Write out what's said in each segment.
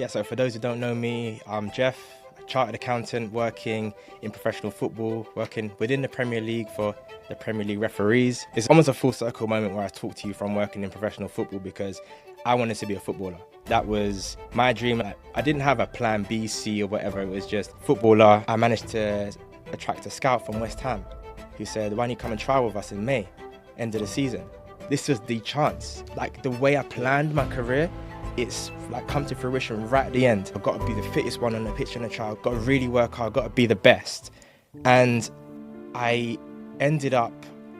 Yeah, so for those who don't know me, I'm Jeff, a chartered accountant working in professional football, working within the Premier League for the Premier League referees. It's almost a full circle moment where I talk to you from working in professional football because I wanted to be a footballer. That was my dream. I didn't have a plan B, C or whatever. It was just footballer. I managed to attract a scout from West Ham who said, why don't you come and try with us in May, end of the season. This was the chance. Like the way I planned my career, it's like come to fruition right at the end. I've got to be the fittest one on the pitch in the trial, got to really work hard, got to be the best. And I ended up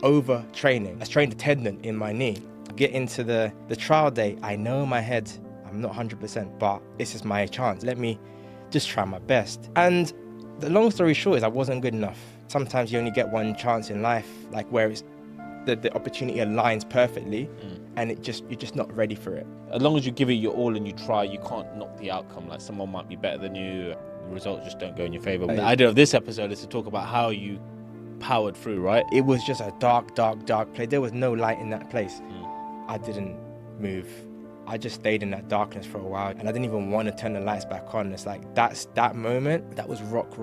over training. I strained a tendon in my knee. Get into the trial day, I know in my head I'm not 100%, but this is my chance. Let me just try my best. And the long story short is I wasn't good enough. Sometimes you only get one chance in life, like where it's the opportunity aligns perfectly and you're just not ready for it. As long as you give it your all and you try, you can't knock the outcome. Like someone might be better than you, the results just don't go in your favor. The idea of this episode is to talk about how you powered through, right? It was just a dark place. There was no light in that place. I didn't move. I just stayed in that darkness for a while and I didn't even want to turn the lights back on. It's like that moment, that was rock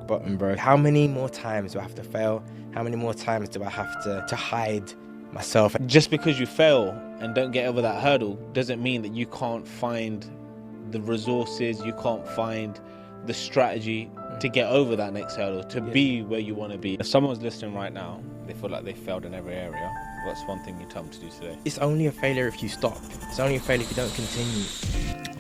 bottom, bro. How many more times do I have to fail? How many more times do I have to hide myself? Just because you fail and don't get over that hurdle doesn't mean that you can't find the resources, you can't find the strategy to get over that next hurdle, to be where you want to be. If someone's listening right now, they feel like they failed in every area, what's one thing you tell them to do today? It's only a failure if you stop. It's only a failure if you don't continue.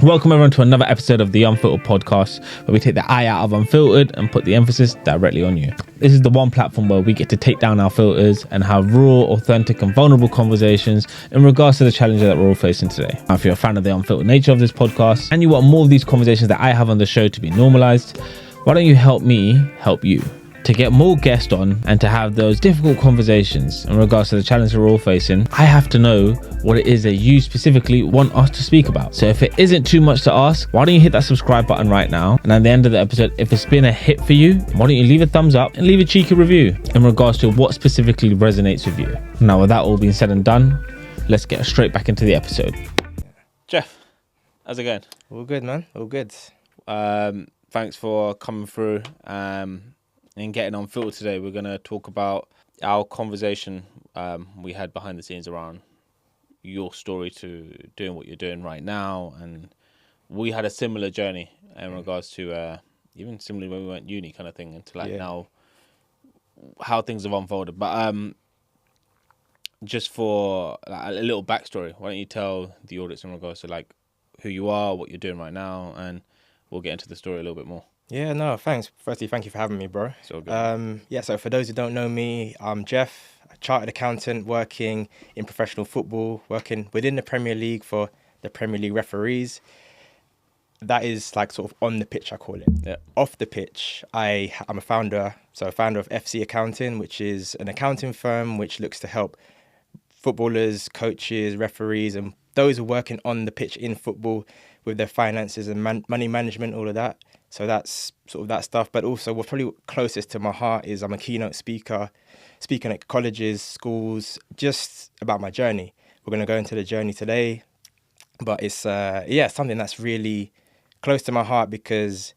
Welcome everyone to another episode of the Unfiltered podcast, where we take the eye out of unfiltered and put the emphasis directly on you. This is the one platform where we get to take down our filters and have raw, authentic and vulnerable conversations in regards to the challenges that we're all facing today. Now, if you're a fan of the unfiltered nature of this podcast and you want more of these conversations that I have on the show to be normalized, why don't you help me help you? To get more guests on and to have those difficult conversations in regards to the challenges we're all facing, I have to know what it is that you specifically want us to speak about. So if it isn't too much to ask, why don't you hit that subscribe button right now? And at the end of the episode, if it's been a hit for you, why don't you leave a thumbs up and leave a cheeky review in regards to what specifically resonates with you. Now, with that all being said and done, let's get straight back into the episode. Jeff, how's it going? All good, man. All good. Thanks for coming through. And getting Unfiltered today, we're going to talk about our conversation we had behind the scenes around your story to doing what you're doing right now. And we had a similar journey in regards to even similarly when we went uni kind of thing into like now how things have unfolded. But just for like, a little backstory, why don't you tell the audience in regards to like who you are, what you're doing right now, and we'll get into the story a little bit more. Yeah, no, thanks. Firstly, thank you for having me, bro. It's all good. So for those who don't know me, I'm Jeff, a chartered accountant working in professional football, working within the Premier League for the Premier League referees. That is like sort of on the pitch, I call it. Yeah. Off the pitch, I'm a founder of FC Accounting, which is an accounting firm which looks to help footballers, coaches, referees, and those who are working on the pitch in football with their finances and money management, all of that. So that's sort of that stuff. But also what's probably closest to my heart is I'm a keynote speaker, speaking at colleges, schools, just about my journey. We're going to go into the journey today. But it's, something that's really close to my heart because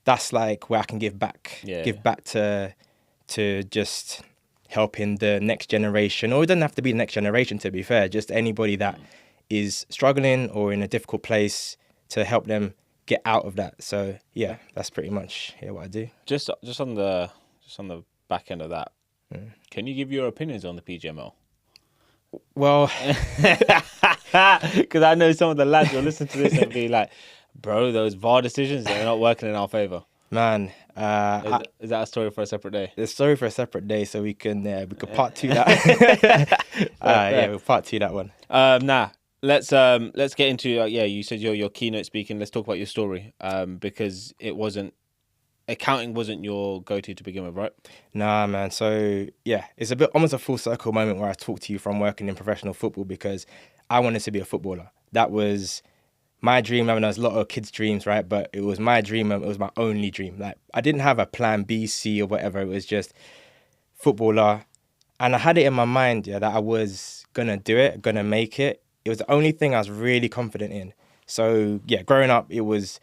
that's like where I can give back. Yeah. Give back to just helping the next generation. Or it doesn't have to be the next generation, to be fair. Just anybody that is struggling or in a difficult place to help them get out of that. So yeah, that's pretty much what I do. Just on the back end of that, can you give your opinions on the PGML? Well, because I know some of the lads will listen to this and be like, bro, those VAR decisions, they're not working in our favour. Man, is that a story for a separate day? The story for a separate day, so we can part two that. We'll part two that one. Let's get into you said your keynote speaking. Let's talk about your story because accounting wasn't your go-to to begin with, right? Nah, man. So yeah, it's a bit almost a full circle moment where I talk to you from working in professional football because I wanted to be a footballer. That was my dream. I mean, there's a lot of kids' dreams, right? But it was my dream. It was my only dream. Like I didn't have a plan B, C, or whatever. It was just footballer, and I had it in my mind, that I was gonna do it, gonna make it. It was the only thing I was really confident in. So yeah, growing up, it was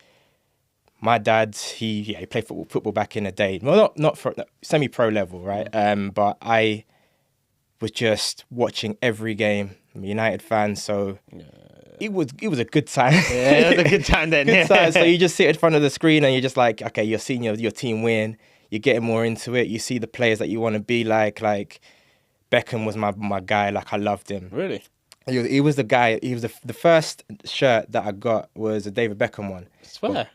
my dad. He played football back in the day. Well, not for semi-pro level, right? But I was just watching every game. I'm a United fan, so it was a good time. Yeah, it was a good time then. Good time. So you just sit in front of the screen and you're just like, okay, you're seeing your team win. You're getting more into it. You see the players that you want to be like. Like Beckham was my guy. Like I loved him. Really? He was the guy. He was the first shirt that I got was a David Beckham one. I swear.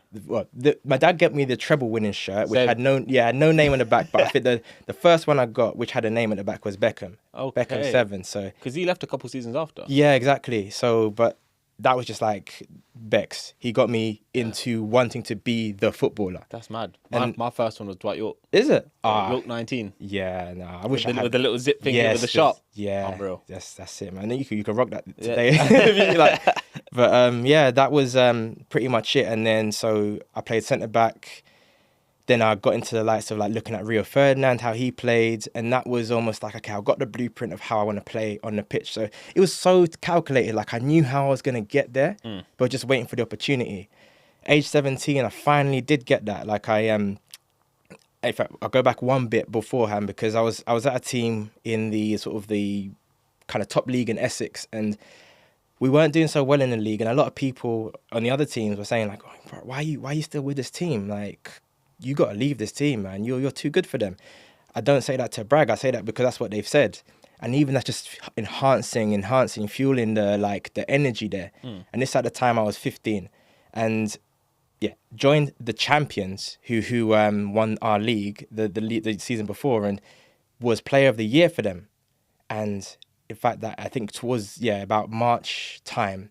My dad got me the treble winning shirt, which So- had no name on the back. But I think the first one I got, which had a name on the back, was Beckham. Okay. Beckham 7. So Because he left a couple seasons after. yeah, exactly. So, but that was just like Bex. He got me into wanting to be the footballer. That's mad. And- My first one was Dwight York. Is it? York 19. Yeah, no. I wish With I had the little zip thing Yes, with the shop. Yeah, Unreal. that's it, man. You can rock that today. Like, but yeah, that was pretty much it. And then so I played centre back. Then I got into the likes of like looking at Rio Ferdinand, how he played, and that was almost like, okay, I've got the blueprint of how I want to play on the pitch. So it was so calculated. Like I knew how I was gonna get there, but just waiting for the opportunity. Age 17, I finally did get that. Like in fact, I'll go back one bit beforehand because I was at a team in the sort of the kind of top league in Essex, and we weren't doing so well in the league. And a lot of people on the other teams were saying like, oh, bro, why are you still with this team? Like, you got to leave this team, man. You're too good for them. I don't say that to brag. I say that because that's what they've said. And even that's just enhancing, fueling the energy there. And this at the time I was 15, and yeah, joined the champions who won our league the season before and was player of the year for them. And in fact, that I think towards about March time,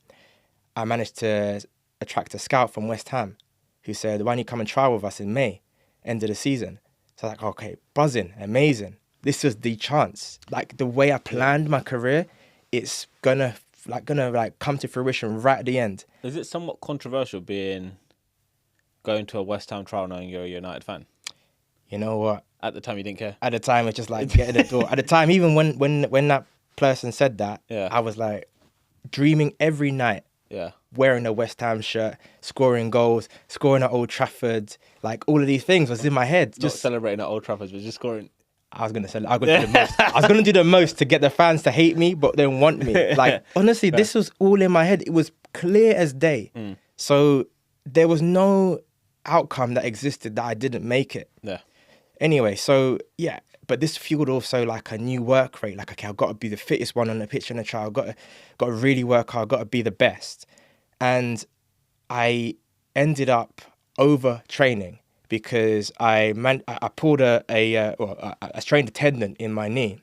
I managed to attract a scout from West Ham who said, why don't you come and try with us in May, end of the season? So I was like, okay, buzzing, amazing. This was the chance. Like the way I planned my career, it's gonna come to fruition right at the end. Is it somewhat controversial going to a West Ham trial knowing you're a United fan? You know what? At the time, you didn't care. At the time, it's just like get in the door. At the time, even when that person said that, I was like dreaming every night. Yeah. Wearing a West Ham shirt, scoring goals, scoring at Old Trafford, like all of these things was in my head. Just celebrating at Old Trafford, but just scoring. I was gonna do the most. I was gonna do the most to get the fans to hate me, but then want me. Like honestly, this was all in my head. It was clear as day. So there was no outcome that existed that I didn't make it. Yeah. Anyway, so yeah, but this fueled also like a new work rate. Like, okay, I've got to be the fittest one on the pitch in the trial. I've got to really work hard. I've got to be the best. And I ended up over training because I pulled a strained tendon in my knee.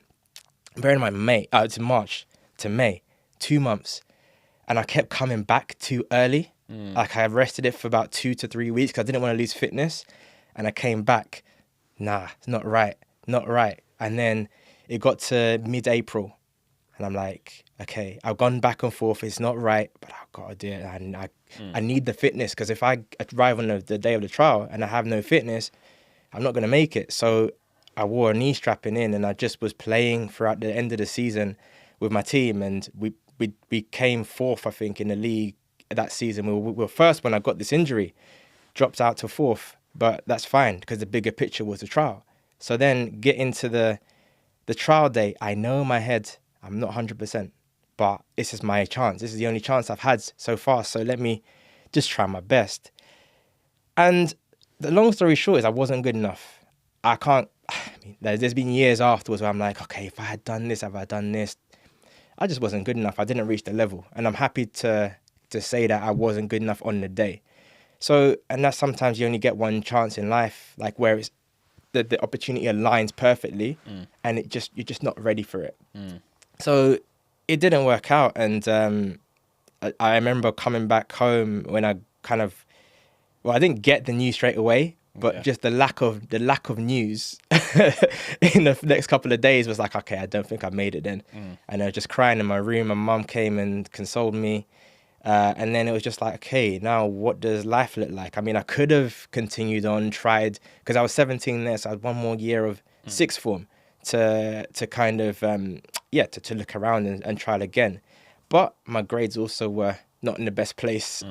Bearing in mind, it's March to May, 2 months, and I kept coming back too early. Like I rested it for about 2 to 3 weeks because I didn't want to lose fitness, and I came back. Nah, it's not right. And then it got to mid-April, and I'm like, okay, I've gone back and forth. It's not right, but I've got to do it. And I need the fitness because if I arrive on the day of the trial and I have no fitness, I'm not going to make it. So I wore a knee strapping in, and I just was playing throughout the end of the season with my team, and we came fourth, I think, in the league that season. We were first when I got this injury, dropped out to fourth, but that's fine because the bigger picture was the trial. So then get into the trial day. I know in my head I'm not 100%, but this is my chance. This is the only chance I've had so far. So let me just try my best. And the long story short is I wasn't good enough. There's been years afterwards where I'm like, okay, if I had done this, I just wasn't good enough. I didn't reach the level. And I'm happy to say that I wasn't good enough on the day. So, and that's sometimes you only get one chance in life, like where it's the opportunity aligns perfectly and you're just not ready for it. So it didn't work out. And I remember coming back home when I I didn't get the news straight away, but just the lack of news in the next couple of days was like, okay, I don't think I made it then. And I was just crying in my room. My mum came and consoled me. And then it was just like, okay, now what does life look like? I mean, I could have continued on, tried, because I was 17 there, so I had one more year of sixth form to kind of, to look around and try it again. But my grades also were not in the best place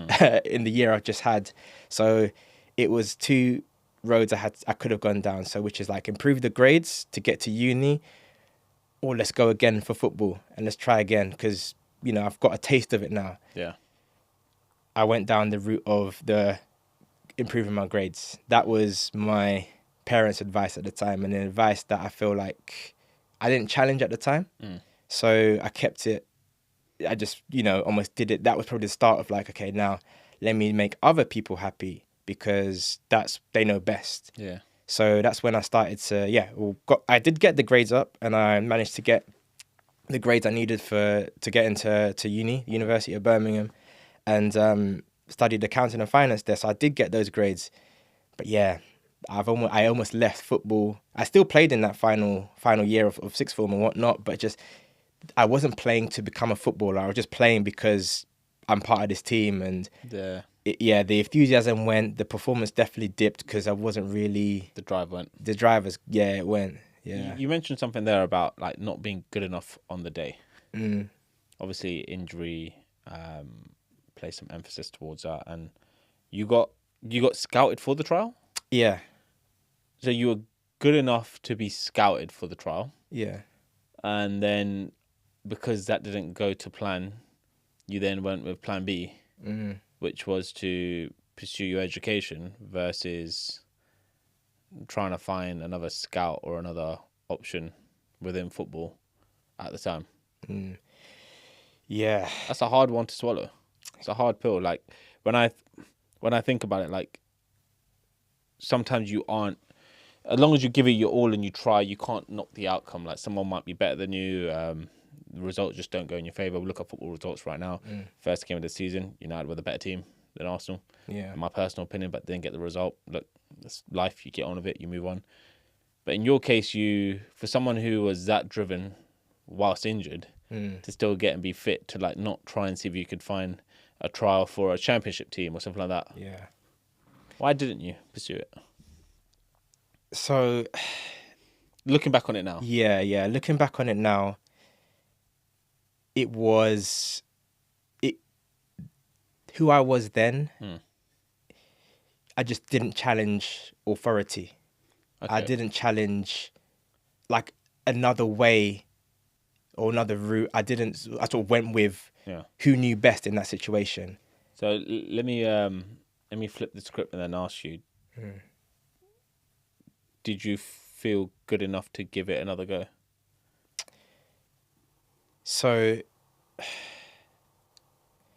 in the year I've just had. So it was two roads I could have gone down. So which is like improve the grades to get to uni, or let's go again for football and let's try again because, you know, I've got a taste of it now. Yeah. I went down the route of the improving my grades. That was my parents' advice at the time, and an advice that I feel like I didn't challenge at the time. So I kept it. I just, you know, almost did it. That was probably the start of like, okay, now let me make other people happy because they know best. Yeah. So that's when I started to, I did get the grades up, and I managed to get the grades I needed to get into University of Birmingham, and studied accounting and finance there. So I did get those grades. But yeah, I almost left football. I still played in that final year of sixth form and whatnot, but just I wasn't playing to become a footballer. I was just playing because I'm part of this team, and the enthusiasm went. The performance definitely dipped because I wasn't really the drive went. The drivers, it went. Yeah. You mentioned something there about like not being good enough on the day. Obviously, injury placed some emphasis towards that, and you got scouted for the trial. Yeah. So you were good enough to be scouted for the trial. Yeah. And then because that didn't go to plan, you then went with plan B, which was to pursue your education versus trying to find another scout or another option within football at the time. Yeah. That's a hard one to swallow. It's a hard pill. Like when I think about it, like sometimes you aren't, as long as you give it your all and you try, you can't knock the outcome. Like someone might be better than you. The results just don't go in your favour. We look at football results right now. First game of the season, United were the better team than Arsenal. Yeah. In my personal opinion, but didn't get the result. Look, it's life. You get on with it. You move on. But in your case, for someone who was that driven whilst injured, to still get and be fit to like not try and see if you could find a trial for a championship team or something like that. Yeah. Why didn't you pursue it? So, looking back on it now. Yeah. Looking back on it now, who I was then, I just didn't challenge authority. Okay. I didn't challenge like another way or another route. I sort of went with who knew best in that situation. So let me flip the script and then ask you, did you feel good enough to give it another go? So,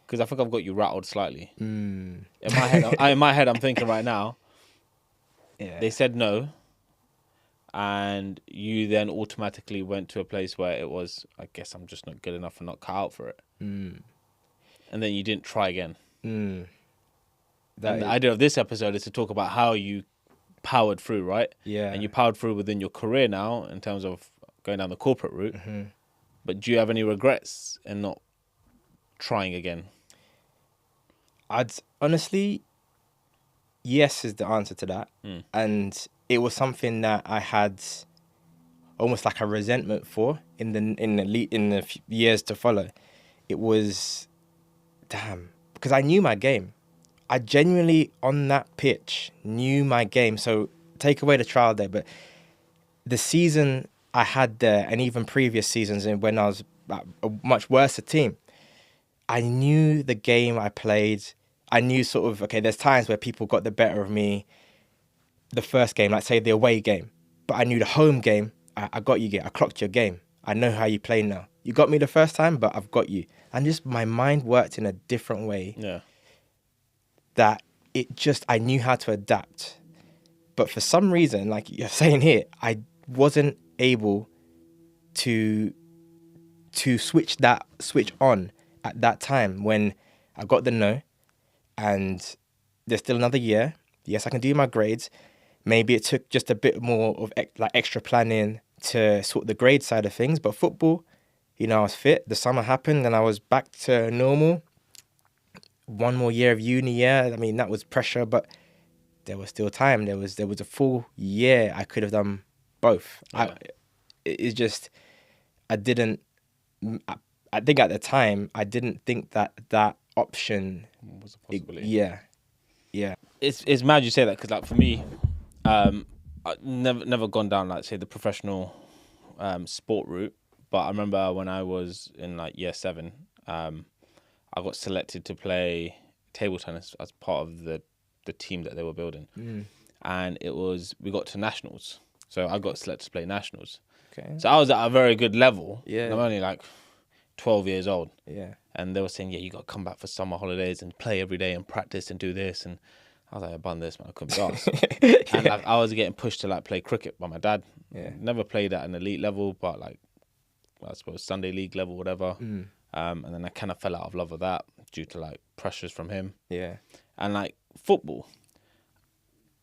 because I think I've got you rattled slightly. In my head, I'm thinking right now. Yeah. They said no, and you then automatically went to a place where it was, I guess I'm just not good enough and not cut out for it. And then you didn't try again. And the idea of this episode is to talk about how you powered through, right? Yeah. And you powered through within your career now in terms of going down the corporate route. But do you have any regrets in not trying again? I'd honestly, yes is the answer to that. And it was something that I had almost like a resentment for in the years to follow. It was, because I knew my game. I genuinely, on that pitch, knew my game. So take away the trial there, but the season I had there, and even previous seasons and when I was a much worse team, I knew the game I played. I knew sort of, okay, there's times where people got the better of me the first game, like say the away game. But I knew the home game, I got you, I clocked your game. I know how you play now. You got me the first time, but I've got you. And just my mind worked in a different way. Yeah. That I knew how to adapt. But for some reason, like you're saying here, I wasn't able to switch on at that time when I got the no, and there's still another year. Yes, I can do my grades. Maybe it took just a bit more of like extra planning to sort the grade side of things. But football, I was fit. The summer happened and I was back to normal. One more year of uni, I mean, that was pressure, but there was still time. There was a full year I could have done both. Yeah. I think at the time, I didn't think that option. Was a possibility. Yeah. It's mad you say that, because like for me, I never gone down like say the professional sport route. But I remember when I was in like year 7, I got selected to play table tennis as part of the team that they were building, and we got to nationals. So I got selected to play nationals. Okay. So I was at a very good level. Yeah. And I'm only like 12 years old. Yeah. And they were saying, yeah, you got to come back for summer holidays and play every day and practice and do this. And I was like, I've done this, man. I couldn't be arsed. And like, I was getting pushed to like play cricket by my dad. Yeah. Never played at an elite level, but like, I suppose Sunday league level, whatever. And then I kind of fell out of love with that due to like pressures from him. Yeah. And like football,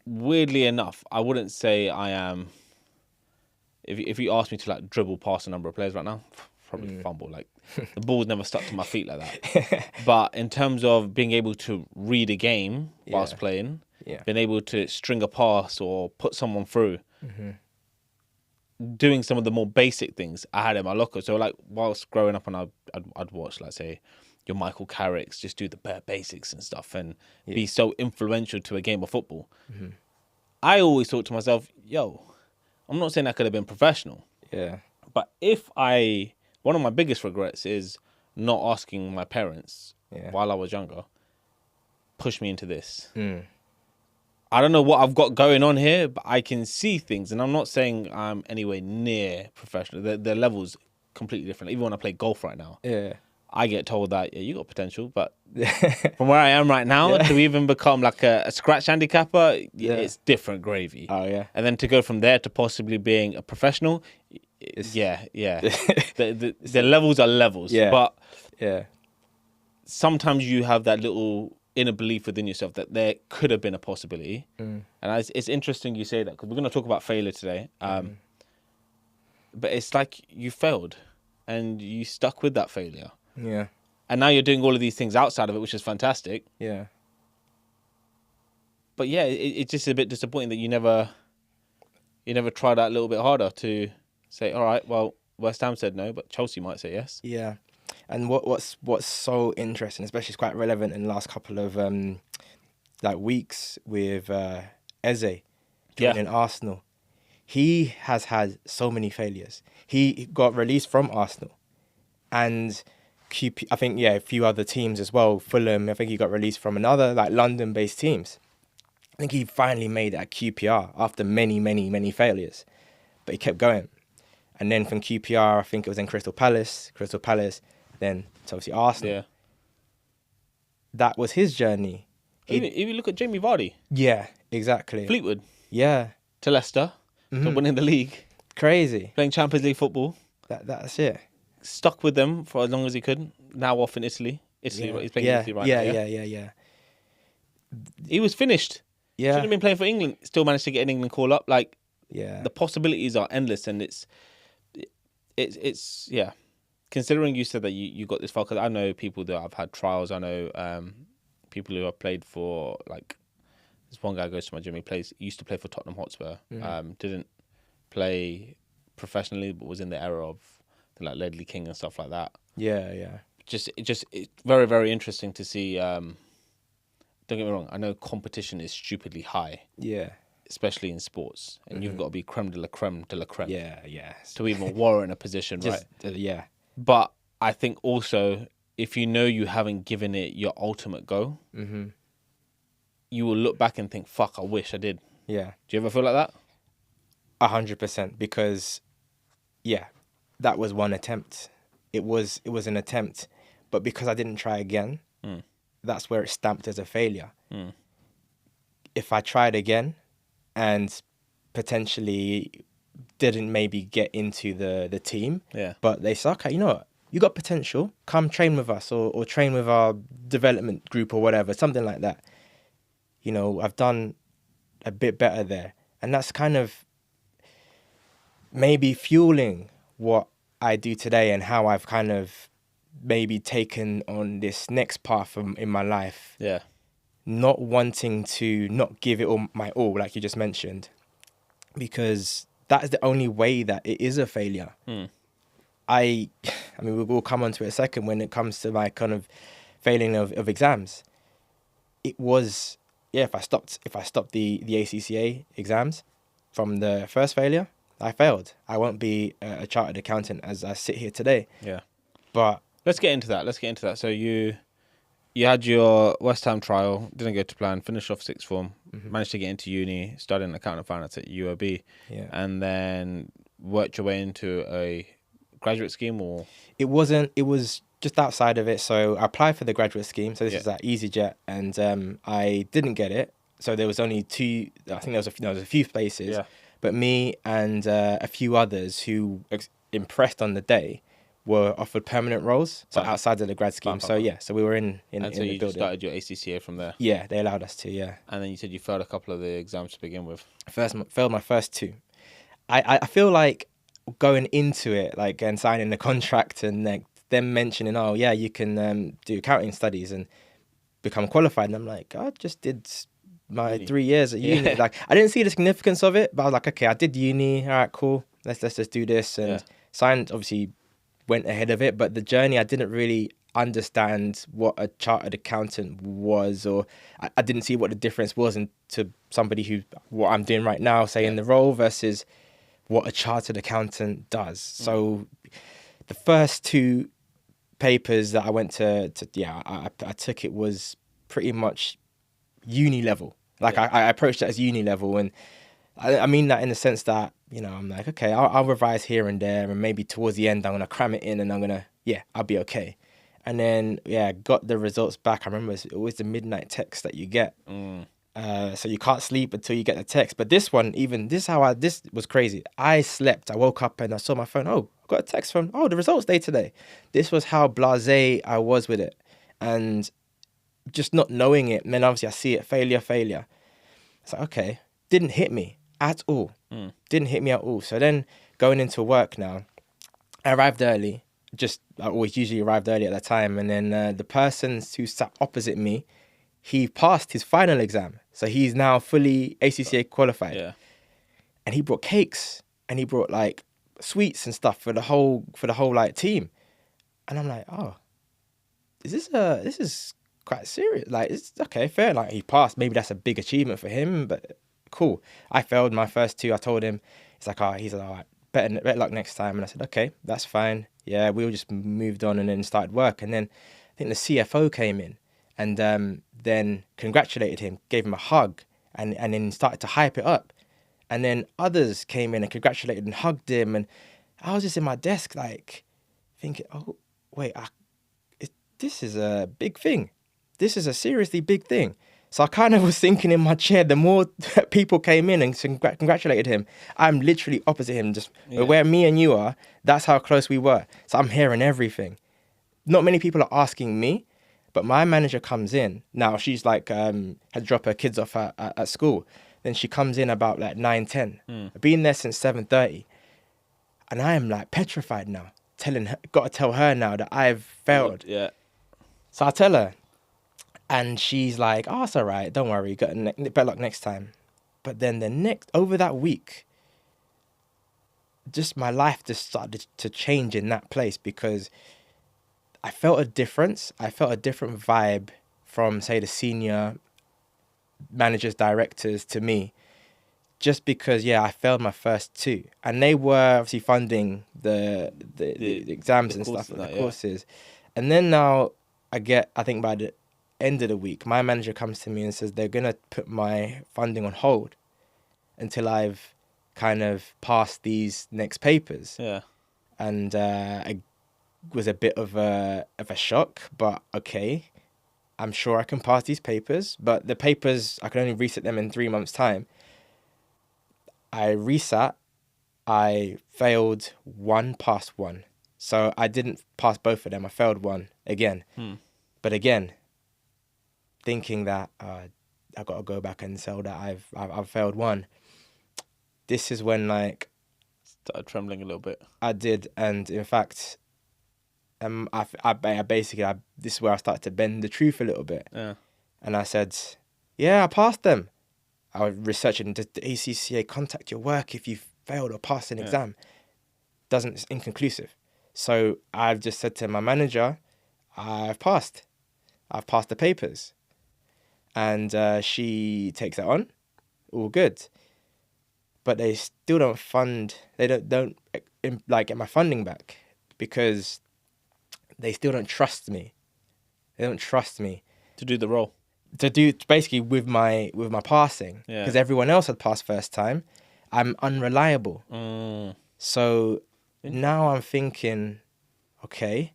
weirdly enough, I wouldn't say I am. If you ask me to like dribble past a number of players right now, probably fumble. Like the ball's never stuck to my feet like that. But in terms of being able to read a game whilst playing, being able to string a pass or put someone through, doing some of the more basic things I had in my locker. So like whilst growing up, and I'd watch like say your Michael Carricks just do the bare basics and stuff and be so influential to a game of football. I always thought to myself, yo, I'm not saying I could have been professional. Yeah. But one of my biggest regrets is not asking my parents while I was younger, push me into this. I don't know what I've got going on here, but I can see things. And I'm not saying I'm anywhere near professional. The level's completely different. Even when I play golf right now, I get told that, you got potential. But from where I am right now, to even become like a scratch handicapper, it's different gravy. Oh, yeah. And then to go from there to possibly being a professional, the levels are levels. Yeah. But sometimes you have that little inner belief within yourself that there could have been a possibility. And it's interesting you say that, because we're going to talk about failure today. But it's like you failed and you stuck with that failure. Yeah. And now you're doing all of these things outside of it, which is fantastic. Yeah. But yeah, it's just a bit disappointing that you never tried that a little bit harder to say, all right, well, West Ham said no, but Chelsea might say yes. Yeah. And what's so interesting, especially it's quite relevant in the last couple of like weeks with Eze joining Arsenal. He has had so many failures. He got released from Arsenal, and QP, I think a few other teams as well. Fulham, I think he got released from another like London-based teams. I think he finally made it at QPR after many failures, but he kept going. And then from QPR, I think it was in Crystal Palace, then to obviously Arsenal. Yeah. That was his journey. Even you look at Jamie Vardy. Yeah, exactly. Fleetwood. Yeah. To Leicester. To winning the league. Crazy. Playing Champions League football. That's it. Stuck with them for as long as he could. Now off in Italy. He's playing in Italy right now. Yeah. He was finished. Yeah. Should have been playing for England. Still managed to get an England call up. Like, the possibilities are endless, and it's considering you said that you got this far, because I know people that have had trials. I know people who have played for, like, this one guy goes to my gym. He used to play for Tottenham Hotspur. Didn't play professionally, but was in the era of the, like, Ledley King and stuff like that. Yeah. Just it's very, very interesting to see. Don't get me wrong. I know competition is stupidly high. Yeah. Especially in sports, and you've got to be creme de la creme de la creme. Yeah. To even warrant a position, right? Yeah. But I think also, if you know you haven't given it your ultimate go, you will look back and think, "Fuck, I wish I did." Yeah. Do you ever feel like that? 100%, because, that was one attempt. It was an attempt, but because I didn't try again, that's where it's stamped as a failure. If I tried again and potentially didn't maybe get into the team, but they say, okay, you know what, you got potential, come train with us or train with our development group or whatever, something like that. You know, I've done a bit better there. And that's kind of maybe fueling what I do today and how I've kind of maybe taken on this next path in my life. Yeah. Not wanting to not give it all my all, like you just mentioned, because that is the only way that it is a failure. I mean, we'll come on to it a second when it comes to my kind of failing of exams. It was, if I stopped the ACCA exams from the first failure, I failed. I won't be a chartered accountant as I sit here today. Yeah. But Let's get into that. So you had your West Ham trial, didn't go to plan, finished off sixth form, managed to get into uni, studying accounting and finance at UOB, and then worked your way into a graduate scheme, or? It was just outside of it. So I applied for the graduate scheme. So this is at EasyJet, and I didn't get it. So there was only two. I think there was a few spaces. Yeah. But me and a few others who impressed on the day were offered permanent roles, so outside of the grad scheme. So we were in and the so you building. Just started your ACCA from there. Yeah, they allowed us to. Yeah. And then you said you failed a couple of the exams to begin with. Failed my first two. I feel like going into it, like, and signing the contract, and like them mentioning, oh yeah, you can do accounting studies and become qualified, and I'm like, I just did my 3 years at uni. Yeah. Like, I didn't see the significance of it, but I was like, okay, I did uni. All right, cool. Let's just do this. And signed, obviously, went ahead of it. But the journey, I didn't really understand what a chartered accountant was, or I didn't see what the difference was to somebody who, what I'm doing right now, say in the role, versus what a chartered accountant does. So the first two papers that I went to I took, it was pretty much uni level. Like, I approached it as uni level, and I mean that in the sense that, you know, I'm like, okay, I'll revise here and there, and maybe towards the end I'm gonna cram it in, and I'll be okay. And then got the results back. I remember it's always the midnight text that you get, so you can't sleep until you get the text. But this one, this was crazy. I slept, I woke up and I saw my phone. Oh, I got a text from the results day today. This was how blasé I was with it, and just not knowing it. And then obviously I see it, failure. It's like, okay, didn't hit me at all. Didn't hit me at all. So then going into work now, I arrived early. I always usually arrived early at that time. And then the person who sat opposite me, he passed his final exam. So he's now fully ACCA qualified. Yeah. And he brought cakes, and he brought like sweets and stuff for the whole like team. And I'm like, oh, this is quite serious. Like, it's okay, fair. Like, he passed. Maybe that's a big achievement for him, but cool. I failed my first two. I told him, he's like, all right, better luck next time. And I said, okay, that's fine. Yeah, we all just moved on and then started work. And then I think the CFO came in and then congratulated him, gave him a hug, and then started to hype it up. And then others came in and congratulated and hugged him. And I was just in my desk, like, thinking, oh, wait, this is a big thing. This is a seriously big thing. So I kind of was thinking in my chair, the more people came in and congratulated him, I'm literally opposite him, just where me and you are, that's how close we were. So I'm hearing everything. Not many people are asking me, but my manager comes in. Now, she's like, had to drop her kids off at school. Then she comes in about like 9:10. I've been there since 7:30. And I am like petrified now, got to tell her now that I've failed. Yeah. So I tell her. And she's like, oh, it's all right. Don't worry. Better luck next time. But then over that week, just my life just started to change in that place, because I felt a difference. I felt a different vibe from, say, the senior managers, directors to me, just because, I failed my first two. And they were obviously funding the exams and stuff, and the courses. And then now I think by the end of the week, my manager comes to me and says they're going to put my funding on hold until I've kind of passed these next papers. Yeah. And it was a bit of a shock, but okay, I'm sure I can pass these papers. But the papers, I can only resit them in 3 months' time. I resat, I failed one, passed one. So I didn't pass both of them. I failed one again. But again, thinking that I've got to go back and tell that I've failed one. This is when, like, started trembling a little bit. I did, and in fact, I basically this is where I started to bend the truth a little bit. Yeah. And I said, I passed them. I was researching, does the ACCA contact your work if you failed or passed an exam? It's inconclusive. So I've just said to my manager, I've passed. I've passed the papers. And she takes it on, all good. But they still don't fund, they don't like get my funding back because they still don't trust me. They don't trust me. To do the role. To do basically with my passing. Yeah. Because everyone else had passed first time. I'm unreliable. So now I'm thinking, okay,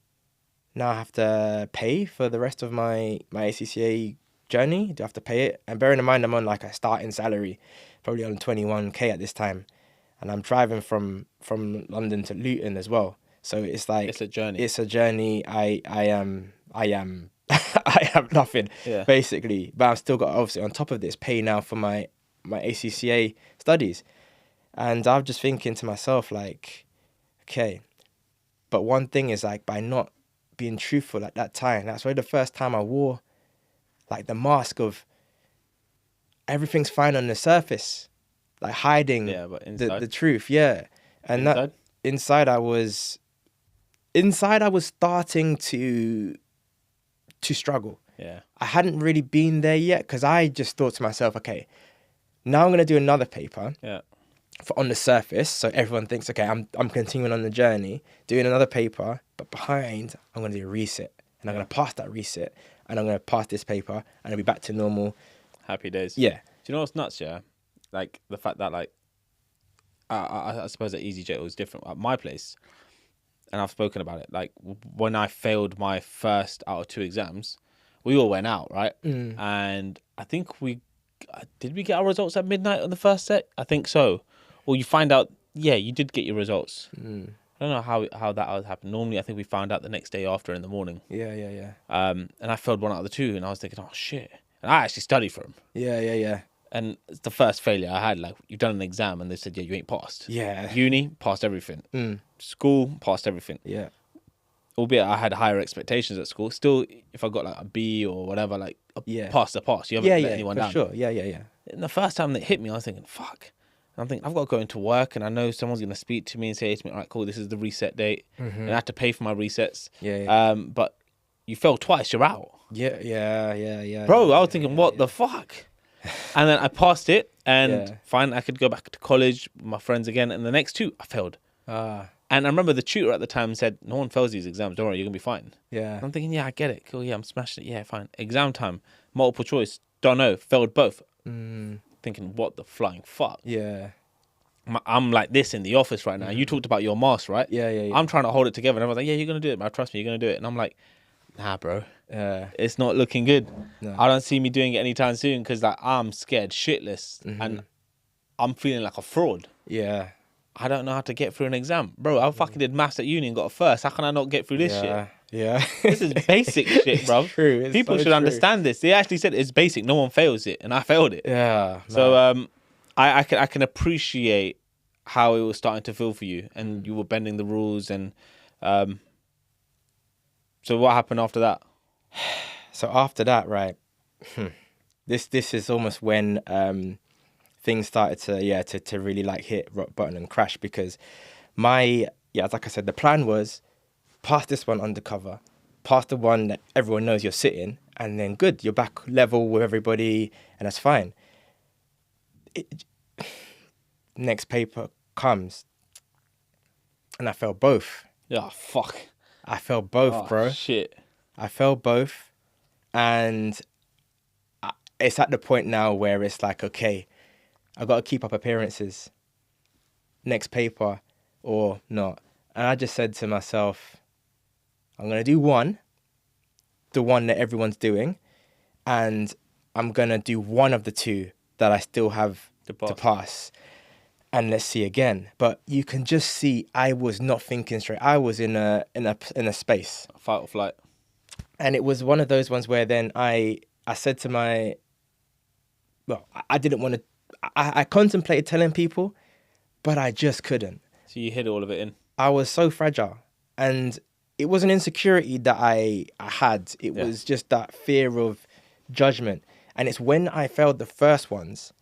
now I have to pay for the rest of my ACCA journey. Do I have to pay it? And bearing in mind I'm on like a starting salary, probably on 21k at this time. And I'm driving from London to Luton as well. So it's like It's a journey. It's a journey. I am I have nothing, basically. But I've still got, obviously, on top of this, pay now for my ACCA studies. And I'm just thinking to myself, like, okay, but one thing is, like, by not being truthful at that time, that's why the first time I wore, like, the mask of everything's fine on the surface, like, hiding but inside? the truth, And inside? that, inside I was starting to struggle. Yeah. I hadn't really been there yet because I just thought to myself, okay, now I'm going to do another paper on the surface. So everyone thinks, okay, I'm continuing on the journey, doing another paper, but behind, I'm going to do a reset. And I'm going to pass that reset and I'm going to pass this paper and I'll be back to normal. Happy days. Yeah. Do you know what's nuts, yeah? Like, the fact that, like, I suppose at EasyJet it was different at my place. And I've spoken about it. Like, when I failed my first out of 2 exams, we all went out, right? And I think did we get our results at midnight on the first set? I think so. Or you find out, you did get your results. I don't know how that would happen. Normally, I think we found out the next day after in the morning. Yeah. And I failed 1 out of the 2, and I was thinking, oh, shit. And I actually studied for them. Yeah. And it's the first failure I had. Like, you've done an exam, and they said, you ain't passed. Yeah. Uni, passed everything. School, passed everything. Yeah. Albeit I had higher expectations at school. Still, if I got like a B or whatever, like pass the pass. You haven't let anyone down. Sure. Yeah. And the first time that hit me, I was thinking, fuck. And I'm thinking, I've got to go into work and I know someone's going to speak to me and say to me, all right, cool, this is the reset date. And I have to pay for my resets. Yeah. But you failed twice, you're out. Yeah. Bro, I was thinking, what the fuck? And then I passed it and fine, I could go back to college with my friends again. And the next 2, I failed. And I remember the tutor at the time said, no one fails these exams. Don't worry, you're going to be fine. Yeah. And I'm thinking, I get it. Cool, I'm smashing it. Yeah, fine. Exam time, multiple choice. Don't know, failed both. Thinking, what the flying fuck? Yeah. I'm like this in the office right now. You talked about your mask, right? Yeah. I'm trying to hold it together. And everyone's like, you're going to do it, man. Trust me, you're going to do it. And I'm like, nah, bro. It's not looking good. No. I don't see me doing it anytime soon because like, I'm scared shitless. And I'm feeling like a fraud. Yeah. I don't know how to get through an exam. Bro, I fucking did maths at uni and got a first. How can I not get through this shit? Yeah. This is basic shit, bro. True. People should understand this. They actually said it's basic. No one fails it. And I failed it. Yeah. So I can appreciate how it was starting to feel for you. And you were bending the rules. And so what happened after that? So after that, right, this is almost when things started to really like hit rock bottom and crash because like I said, the plan was pass this one undercover, pass the one that everyone knows you're sitting, and then good, you're back level with everybody, and that's fine. Next paper comes, and I failed both. Yeah, fuck. I failed both, bro. Shit. I failed both, and it's at the point now where it's like, okay, I got to keep up appearances. Next paper or not. And I just said to myself, I'm going to do the one that everyone's doing, and I'm going to do one of the 2 that I still have to pass. And let's see again. But you can just see I was not thinking straight. I was in a space. Fight or flight. And it was one of those ones where then I said to I didn't want to, I contemplated telling people, but I just couldn't. So you hid all of it in? I was so fragile. And it was an insecurity that I had. It was just that fear of judgment. And it's when I failed the first ones,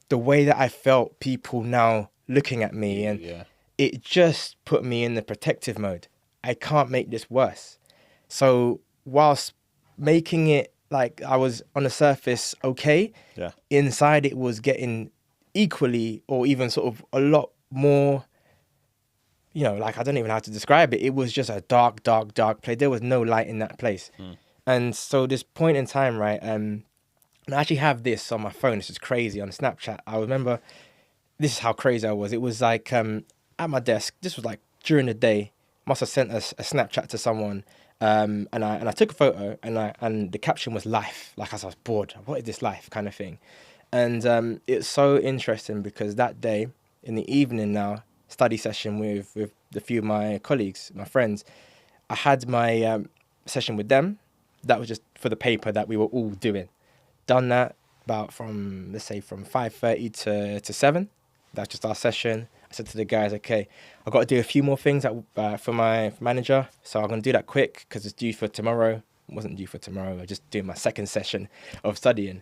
the way that I felt people now looking at me, and it just put me in the protective mode. I can't make this worse. So whilst making it like I was on the surface okay. Yeah. Inside it was getting equally or even sort of a lot more, you know, like I don't even know how to describe it. It was just a dark, dark, dark place. There was no light in that place. And so this point in time, right, and I actually have this on my phone. This is crazy on Snapchat. I remember, this is how crazy I was. It was like at my desk, this was like during the day, must have sent a Snapchat to someone. And I took a photo and the caption was life. Like as I was bored, what is this life kind of thing? And it's so interesting because that day in the evening now, study session with a few of my colleagues, my friends, I had my session with them. That was just for the paper that we were all doing. Done that about from, let's say, from 5:30 to 7. That's just our session. I said to the guys, okay, I've got to do a few more things for my manager. So I'm going to do that quick because it's due for tomorrow. It wasn't due for tomorrow. I was just doing my second session of studying.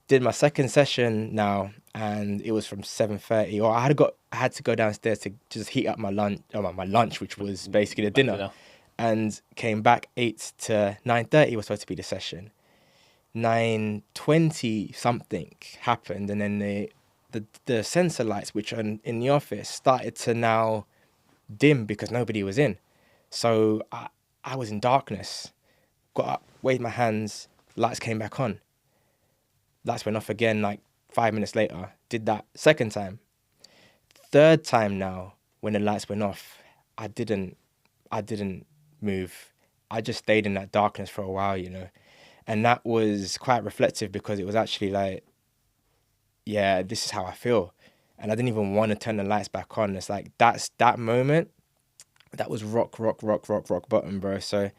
Did my second session now, and it was from 7:30. Or I had to go downstairs to just heat up my lunch, which was basically the dinner. And came back 8 to 9:30 was supposed to be the session. 9:20 something happened, and then the sensor lights, which are in the office, started to now dim because nobody was in. So I was in darkness. Got up, waved my hands, lights came back on. Lights went off again like 5 minutes later. Did that second time. Third time now, when the lights went off, I didn't move. I just stayed in that darkness for a while, you know. And that was quite reflective because it was actually like, yeah, this is how I feel. And I didn't even want to turn the lights back on. It's like, that moment, that was rock bottom, bro. So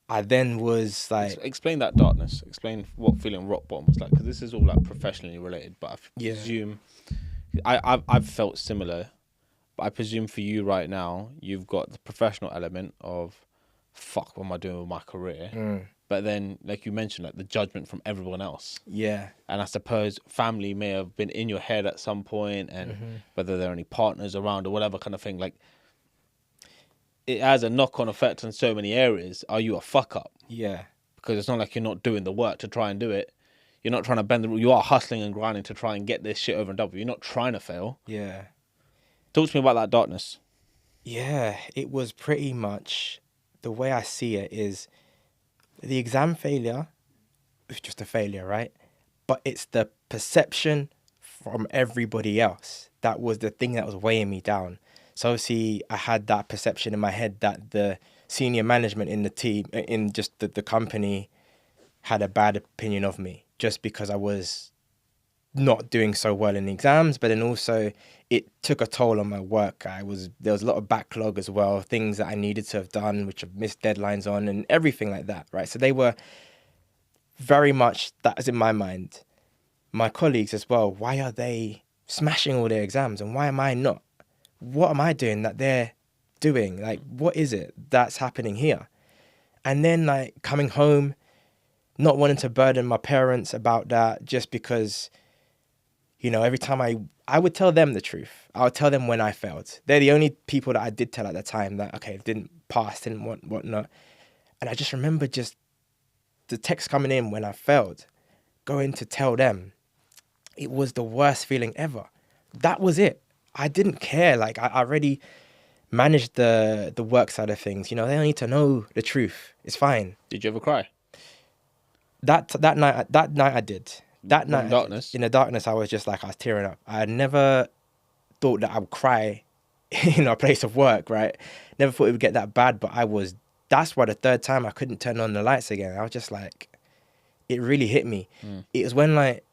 I then was like... Explain that darkness. Explain what feeling rock bottom was like. Because this is all like professionally related. But I presume... I've felt similar. But I presume for you right now, you've got the professional element of, fuck, what am I doing with my career? But then, like you mentioned, like the judgment from everyone else. Yeah. And I suppose family may have been in your head at some point, and whether there are any partners around or whatever kind of thing. Like, it has a knock-on effect in so many areas. Are you a fuck-up? Yeah. Because it's not like you're not doing the work to try and do it. You're not trying to bend the rule. You are hustling and grinding to try and get this shit over and done with. You're not trying to fail. Yeah. Talk to me about that darkness. Yeah, it was pretty much, the way I see it is, the exam failure was just a failure, right? But it's the perception from everybody else that was the thing that was weighing me down. So obviously I had that perception in my head that the senior management in the team, in just the company, had a bad opinion of me just because I was not doing so well in the exams, but then also it took a toll on my work. There was a lot of backlog as well, things that I needed to have done, which I've missed deadlines on and everything like that, right? So they were very much, that was in my mind. My colleagues as well, why are they smashing all their exams and why am I not? What am I doing that they're doing? Like, what is it that's happening here? And then like coming home, not wanting to burden my parents about that just because, you know, every time I would tell them the truth. I would tell them when I failed. They're the only people that I did tell at the time that, okay, didn't pass, didn't whatnot. And I just remember just the text coming in when I failed, going to tell them. It was the worst feeling ever. That was it. I didn't care. Like, I already managed the work side of things. You know, they don't need to know the truth. It's fine. Did you ever cry? That night I did. That night, darkness. In the darkness, I was just like, I was tearing up. I had never thought that I would cry in a place of work, right? Never thought it would get that bad, but that's why the third time I couldn't turn on the lights again. I was just like, it really hit me. It was when like,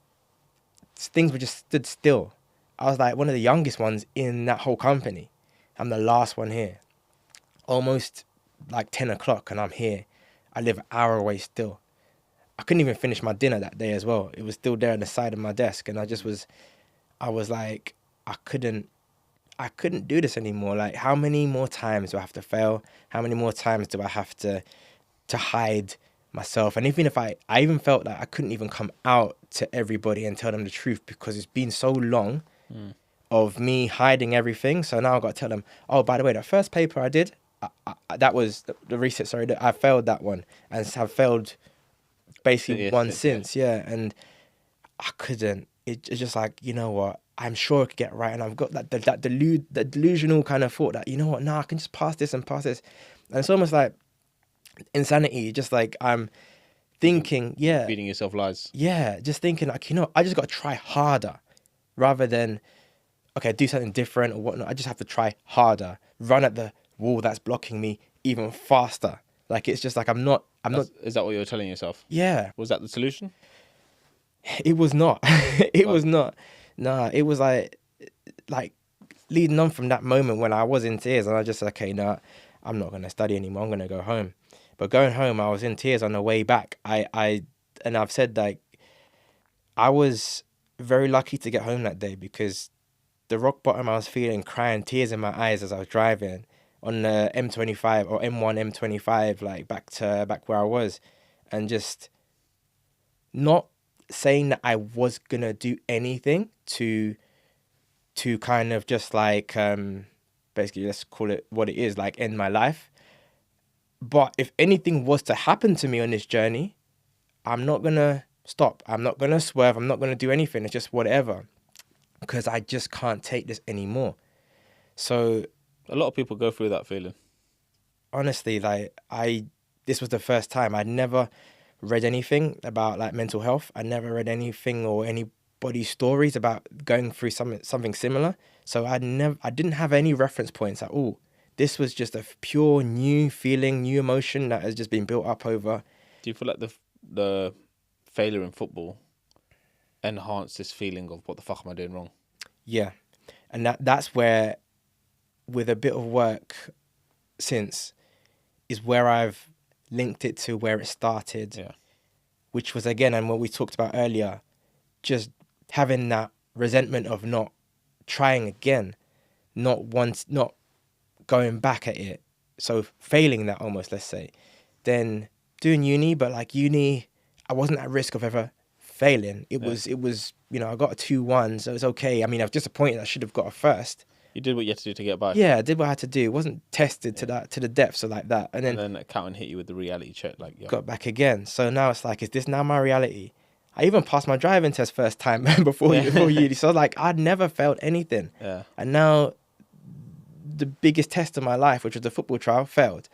things were just stood still. I was like one of the youngest ones in that whole company. I'm the last one here. Almost like 10 o'clock and I'm here. I live an hour away still. I couldn't even finish my dinner that day as well. It was still there on the side of my desk. And I was like, I couldn't do this anymore. Like, how many more times do I have to fail? How many more times do I have to hide myself? And even if I even felt like I couldn't even come out to everybody and tell them the truth because it's been so long of me hiding everything. So now I've got to tell them, oh, by the way, that first paper I did, that was the reset. Sorry, that I failed that one and have failed basically one since. Yeah, and I couldn't. It's just like, you know what? I'm sure I could get right, and I've got that delusional kind of thought that, you know what? No, I can just pass this and pass this, and it's almost like insanity. Just like I'm thinking, yeah, feeding yourself lies. Yeah, just thinking like, you know, I just got to try harder, rather than okay, do something different or whatnot. I just have to try harder, run at the wall that's blocking me even faster. Like it's just like I'm not. Is that what you're telling yourself? Yeah. Was that the solution? It was not. Was not. Nah, it was like leading on from that moment when I was in tears, and I just said, okay, no, I'm not going to study anymore. I'm going to go home. But going home, I was in tears on the way back. And I've said like, I was very lucky to get home that day, because the rock bottom I was feeling, crying, tears in my eyes as I was driving on the M25 or M1 M25, like back where I was, and just not saying that I was gonna do anything to kind of just like basically, let's call it what it is, like end my life. But if anything was to happen to me on this journey, I'm not gonna stop. I'm not gonna swerve. I'm not gonna do anything. It's just whatever, because I just can't take this anymore. So a lot of people go through that feeling. Honestly, like this was the first time. I'd never read anything about like mental health. I never read anything or anybody's stories about going through something similar. So I didn't have any reference points at all. This was just a pure new feeling, new emotion that has just been built up over. Do you feel like the failure in football enhanced this feeling of what the fuck am I doing wrong? Yeah, and that's where, with a bit of work since, is where I've linked it to where it started. Yeah. Which was, again, and what we talked about earlier, just having that resentment of not trying again, not going back at it. So failing that almost, let's say. Then doing uni, but like uni, I wasn't at risk of ever failing. It was, you know, I got a 2-1, so it's okay. I mean, I was disappointed. I should have got a first. You did what you had to do to get by. Yeah, I did what I had to do. It wasn't tested to the depths of like that. And then accountant hit you with the reality check, like, yeah. Got back again. So now it's like, is this now my reality? I even passed my driving test first time before uni. So like, I'd never failed anything. Yeah. And now the biggest test of my life, which was the football trial, failed.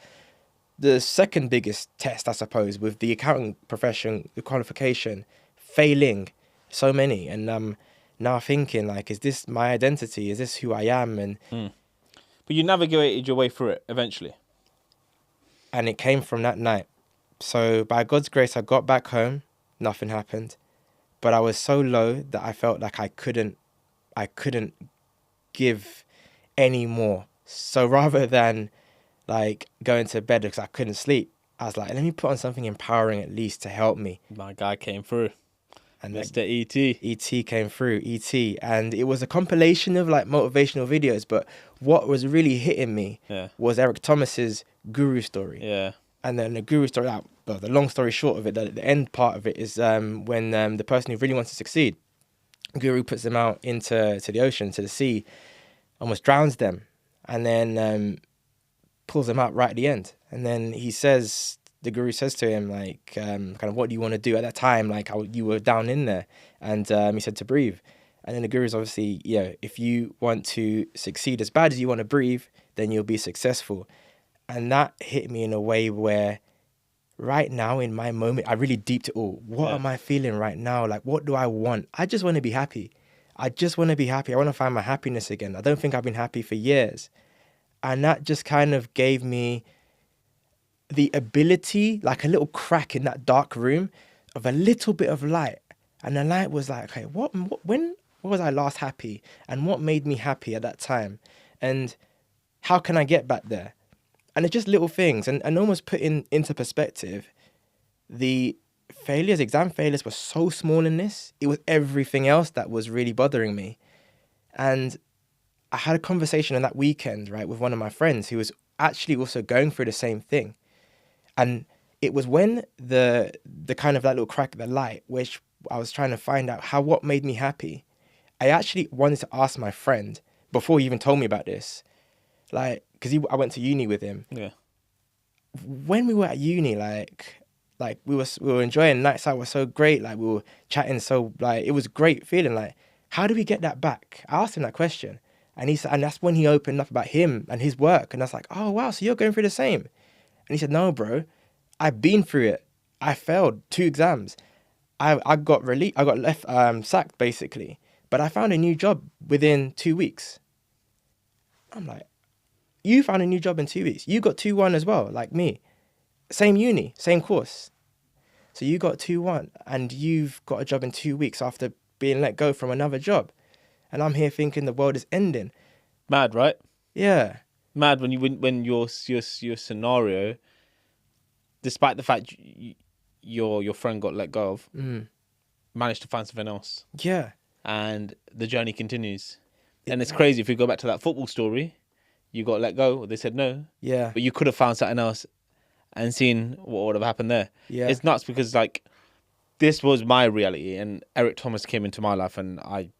The second biggest test, I suppose, with the accounting profession, the qualification, failing so many. And now thinking like, is this my identity? Is this who I am? And But you navigated your way through it eventually. And it came from that night. So by God's grace, I got back home. Nothing happened. But I was so low that I felt like I couldn't give any more. So rather than like going to bed because I couldn't sleep, I was like, let me put on something empowering at least to help me. My guy came through. And Mr. E.T. E.T. came through, E.T. And it was a compilation of like motivational videos. But what was really hitting me was Eric Thomas's Guru story. Yeah. And then the Guru story, well, the long story short of it, the end part of it is when the person who really wants to succeed, Guru puts them out into the ocean, to the sea, almost drowns them, and then pulls them out right at the end. And then the Guru says to him, like, kind of, what do you want to do at that time? Like, how you were down in there. And he said to breathe. And then the Guru's obviously, if you want to succeed as bad as you want to breathe, then you'll be successful. And that hit me in a way where right now in my moment, I really deeped it all. What am I feeling right now? Like, what do I want? I just want to be happy. I just want to be happy. I want to find my happiness again. I don't think I've been happy for years. And that just kind of gave me the ability, like a little crack in that dark room of a little bit of light. And the light was like, okay, when was I last happy? And what made me happy at that time? And how can I get back there? And it's just little things. And almost put into perspective, the exam failures were so small in this. It was everything else that was really bothering me. And I had a conversation on that weekend, right, with one of my friends who was actually also going through the same thing. And it was when the kind of that little crack of the light, which I was trying to find out what made me happy. I actually wanted to ask my friend, before he even told me about this, like, because I went to uni with him. Yeah. When we were at uni, like we were enjoying nights out, was so great. Like we were chatting, so like it was a great feeling. Like, how do we get that back? I asked him that question, and he said, and that's when he opened up about him and his work, and I was like, oh wow, so you're going through the same? And he said, no, bro, I've been through it. I failed 2 exams. I got sacked basically, but I found a new job within 2 weeks. I'm like, you found a new job in 2 weeks. You got 2-1 as well, like me. Same uni, same course. So you got 2-1 and you've got a job in 2 weeks after being let go from another job. And I'm here thinking the world is ending. Mad, right? Yeah. Mad when your scenario, despite the fact your friend got let go of, managed to find something else. Yeah. And the journey continues. And it's crazy. If we go back to that football story, you got let go, or they said no. Yeah. But you could have found something else and seen what would have happened there. Yeah. It's nuts because, like, this was my reality, and Eric Thomas came into my life, and I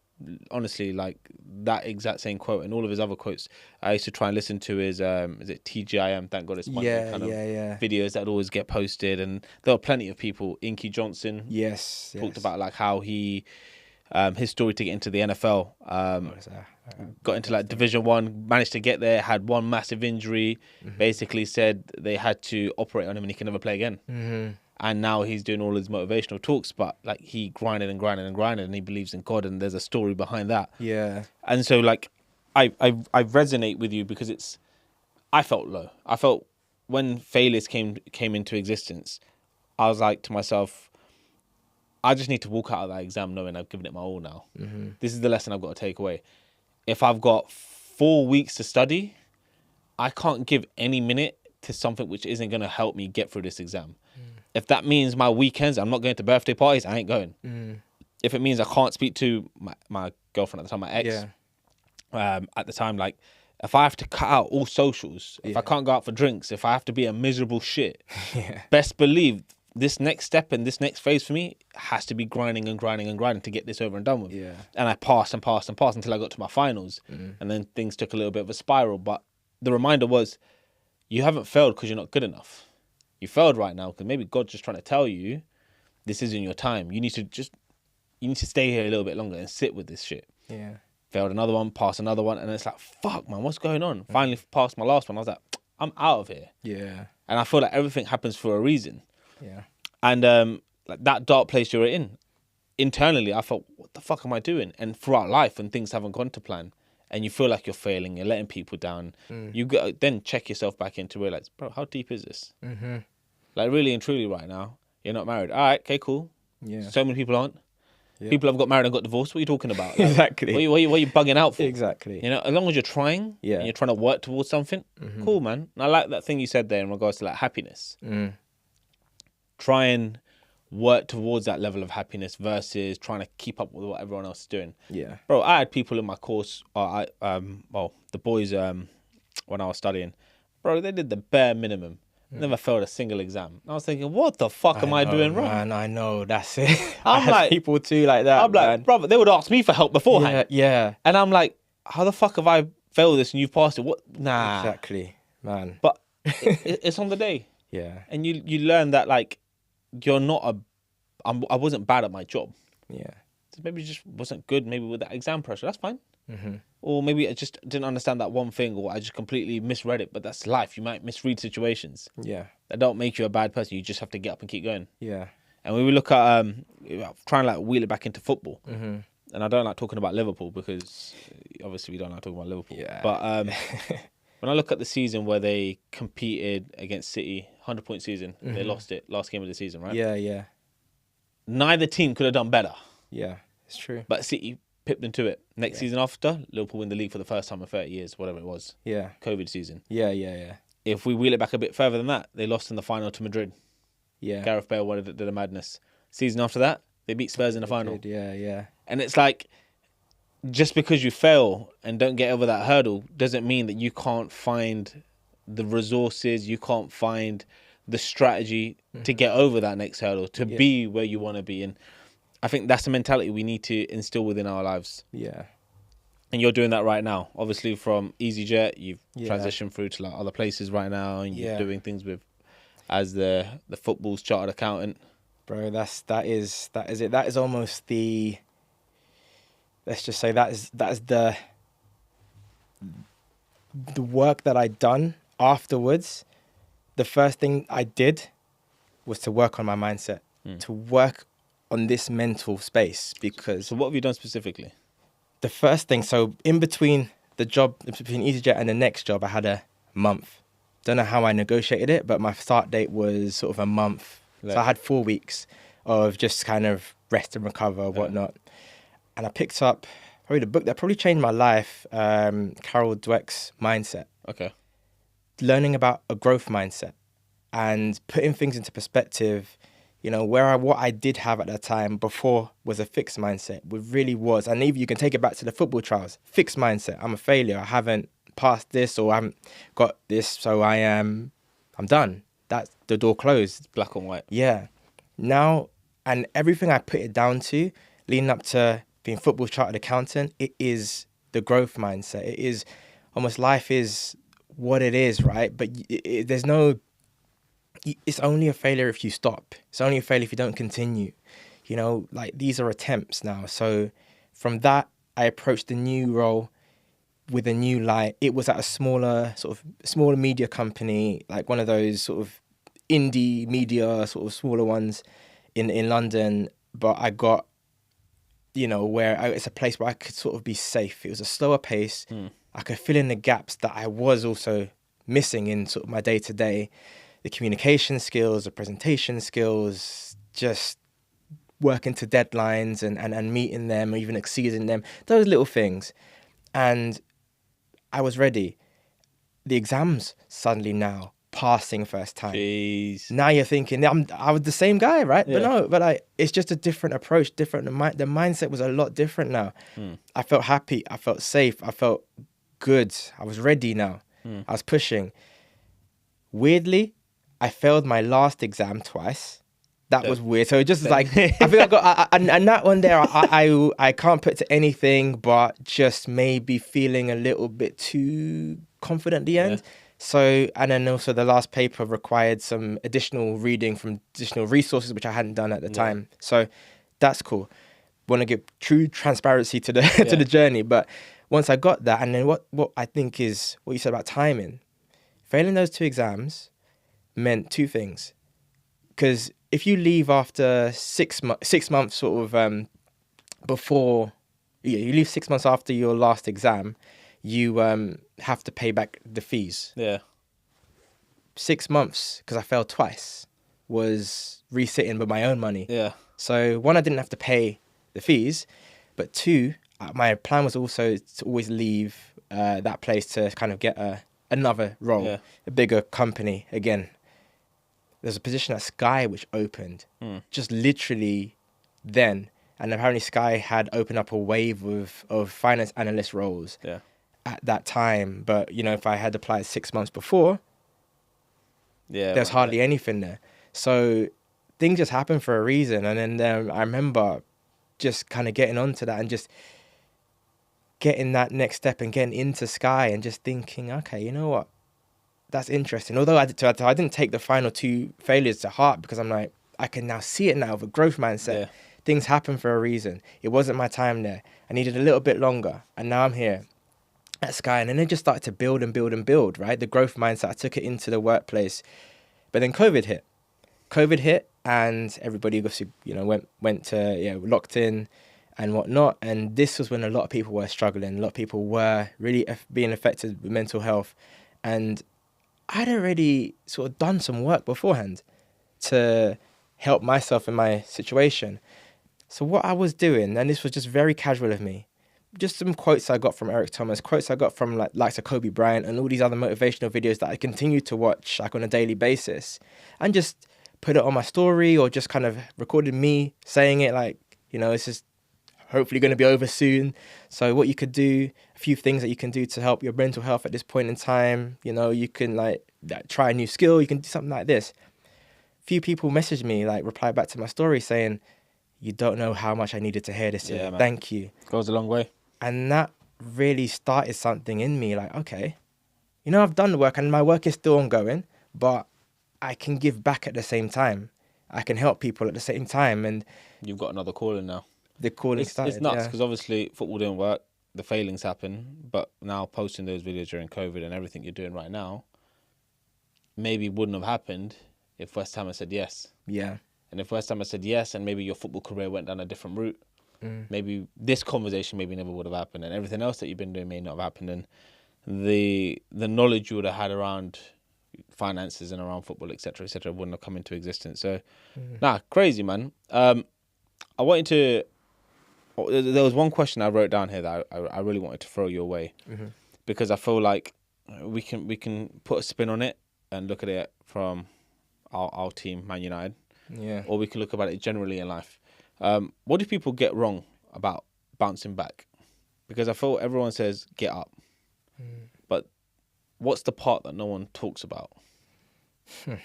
honestly, like, that exact same quote and all of his other quotes, I used to try and listen to his, is it TGIM? Thank God it's Monday. Videos that always get posted. And there were plenty of people. Inky Johnson. Yes. Talked about, like, how he, his story to get into the NFL, got into like Division 1, managed to get there, had one massive injury, basically said they had to operate on him and he can never play again. And now he's doing all his motivational talks, but like he grinded and he believes in God, and there's a story behind that. Yeah. And so like I resonate with you because I felt low. I felt when failures came into existence, I was like to myself, I just need to walk out of that exam knowing I've given it my all now. This is the lesson I've got to take away. If I've got 4 weeks to study, I can't give any minute to something which isn't going to help me get through this exam. If that means my weekends, I'm not going to birthday parties, I ain't going. If it means I can't speak to my girlfriend at the time, my ex, at the time, like, if I have to cut out all socials, if I can't go out for drinks, if I have to be a miserable shit, best believe this next step and this next phase for me has to be grinding to get this over and done with. And I passed until I got to my finals. And then things took a little bit of a spiral. But the reminder was, you haven't failed because you're not good enough. You failed right now because maybe God's just trying to tell you this isn't your time. You need to stay here a little bit longer and sit with this shit. Failed another one, passed another one, and it's like, fuck, man, what's going on? Finally passed my last one. I was like, I'm out of here. And I feel like everything happens for a reason. And like that dark place you're in, internally, I felt, what the fuck am I doing? And throughout life, when things haven't gone to plan, and you feel like you're failing, you're letting people down, you go, then check yourself back in to realize, bro, how deep is this? Like, really and truly right now, you're not married. All right, okay, cool. So many people aren't. People have got married and got divorced. What are you talking about? Like, Exactly. What are you bugging out for? Exactly. You know, as long as you're trying and you're trying to work towards something, cool, man. And I like that thing you said there in regards to like happiness. Try and work towards that level of happiness versus trying to keep up with what everyone else is doing. Bro, I had people in my course, the boys, when I was studying, bro, they did the bare minimum. Never failed a single exam. I was thinking, what the fuck am I doing wrong? Man, I know, that's it. I'm like, people too like that. I'm like, brother, they would ask me for help beforehand. Yeah. And I'm like, how the fuck have I failed this and you've passed it? What? Nah. Exactly, man. But it's on the day. And you learn that, like, you're not I wasn't bad at my job. So maybe it just wasn't good, maybe with that exam pressure. That's fine. Or maybe I just didn't understand that one thing, or I just completely misread it. But that's life. You might misread situations. That don't make you a bad person. You just have to get up and keep going. And when we look at trying to like wheel it back into football, and I don't like talking about Liverpool because obviously we don't like talking about Liverpool. But when I look at the season where they competed against City, 100-point season, they lost it last game of the season, right? Neither team could have done better. It's true. But City pipped into it. Next season after, Liverpool win the league for the first time in 30 years, whatever it was. COVID season. If we wheel it back a bit further than that, they lost in the final to Madrid. Gareth Bale did a madness. Season after that, they beat Spurs in the final. And it's like, just because you fail and don't get over that hurdle doesn't mean that you can't find the resources, you can't find the strategy to get over that next hurdle, to be where you want to be. And I think that's the mentality we need to instill within our lives. And you're doing that right now. Obviously, from EasyJet, you've Yeah. transitioned through to like other places right now, and you're Yeah. doing things with as the football's chartered accountant. Bro, that is it. That is almost the, let's just say that is the work that I done afterwards. The first thing I did was to work on my mindset, to work on this mental space, because So what have you done specifically? the first thing, so in between the job, between EasyJet and the next job, I had a month. Don't know how I negotiated it, but my start date was sort of a month. Right. So I had 4 weeks of just kind of rest and recover, whatnot. And I picked up probably the book that probably changed my life, Carol Dweck's Mindset. Okay. Learning about a growth mindset and putting things into perspective. You know, what I did have at that time before was a fixed mindset. It really was. And even you can take it back to the football trials. Fixed mindset. I'm a failure. I haven't passed this, or I haven't got this, so I'm done. That's the door closed. Black and white. Yeah. Now, and everything I put it down to, leading up to being football chartered accountant, it is the growth mindset. It is almost, life is what it is, right? But there's no, it's only a failure if you stop. It's only a failure if you don't continue. You know, like, these are attempts now. So from that, I approached the new role with a new light. It was at a smaller media company, like one of those sort of indie media, sort of smaller ones in London. But I got, you know, it's a place where I could sort of be safe. It was a slower pace. I could fill in the gaps that I was also missing in sort of my day to day, the communication skills, the presentation skills, just working to deadlines and meeting them, or even exceeding them, those little things. And I was ready. The exams suddenly now passing first time. Jeez. Now you're thinking, I was the same guy, right? Yeah. But it's just a different approach, different. The mindset was a lot different now. I felt happy. I felt safe. I felt good. I was ready now. I was pushing. Weirdly, I failed my last exam twice. That was weird. So just like, I think I got, and that one there, I can't put to anything but just maybe feeling a little bit too confident at the end. Yeah. So, and then also the last paper required some additional reading from additional resources, which I hadn't done at the time. So that's cool. Want to give true transparency to the to the journey. But once I got that, and then what I think is what you said about timing, failing those 2 exams meant 2 things. Because if you leave after 6 months, sort of before, you leave 6 months after your last exam, you have to pay back the fees. Yeah. 6 months, because I failed twice, was resitting with my own money. Yeah. So 1, I didn't have to pay the fees, but 2, my plan was also to always leave that place to kind of get another role, a bigger company again. There's a position at Sky which opened just literally then. And apparently Sky had opened up a wave of finance analyst roles at that time. But, you know, if I had applied 6 months before, there's hardly anything there. So things just happen for a reason. And then I remember just kind of getting onto that and just getting that next step and getting into Sky and just thinking, okay, you know what? That's interesting. Although I didn't take the final 2 failures to heart, because I'm like, I can now see it now with a growth mindset. Yeah. Things happen for a reason. It wasn't my time there. I needed a little bit longer. And now I'm here at Sky. And then it just started to build and build and build, right? The growth mindset, I took it into the workplace. But then COVID hit and everybody obviously, you know, went to, locked in and whatnot. And this was when a lot of people were struggling. A lot of people were really being affected with mental health. And I'd already sort of done some work beforehand to help myself in my situation. So what I was doing, and this was just very casual of me, just some quotes I got from Eric Thomas, quotes I got from likes of Kobe Bryant and all these other motivational videos that I continue to watch like on a daily basis, and just put it on my story, or just kind of recorded me saying it, like, you know, this is hopefully going to be over soon. So what you could do, a few things that you can do to help your mental health at this point in time. You know, you can try a new skill. You can do something like this. Few people messaged me, reply back to my story saying, you don't know how much I needed to hear this. Yeah, man. Thank you. Goes a long way. And that really started something in me. Like, okay, you know, I've done the work and my work is still ongoing, but I can give back at the same time. I can help people at the same time, and You've got another calling now. the calling It's started. nuts Yeah, because obviously football didn't work. The failings happen, but now posting those videos during COVID and everything you're doing right now maybe wouldn't have happened if West Ham had said yes. yeah, And if West Ham had said yes, and maybe your football career went down a different route, maybe this conversation maybe never would have happened, and everything else that you've been doing may not have happened, and the knowledge you would have had around finances and around football, etc., wouldn't have come into existence. So, crazy, man. I wanted to. There was one question I wrote down here that I really wanted to throw your way, because I feel like we can put a spin on it and look at it from our team, Man United, yeah. or we can look about it generally in life. What do people get wrong about bouncing back? Because I feel everyone says get up, but what's the part that no one talks about? Do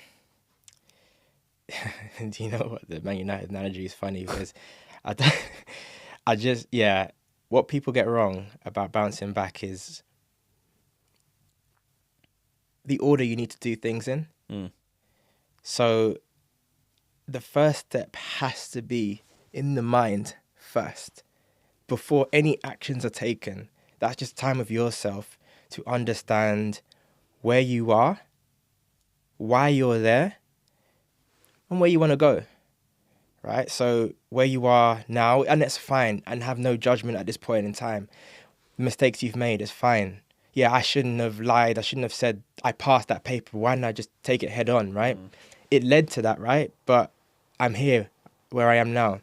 you know what, the Man United analogy is funny because what people get wrong about bouncing back is the order you need to do things in. So the first step has to be in the mind first before any actions are taken. That's just time with yourself to understand where you are, why you're there, and where you want to go, right? So where you are now, and that's fine, and have no judgment at this point in time. The mistakes you've made is fine. Yeah, I shouldn't have lied. I shouldn't have said I passed that paper. Why didn't I just take it head on, right? It led to that, right? But I'm here where I am now.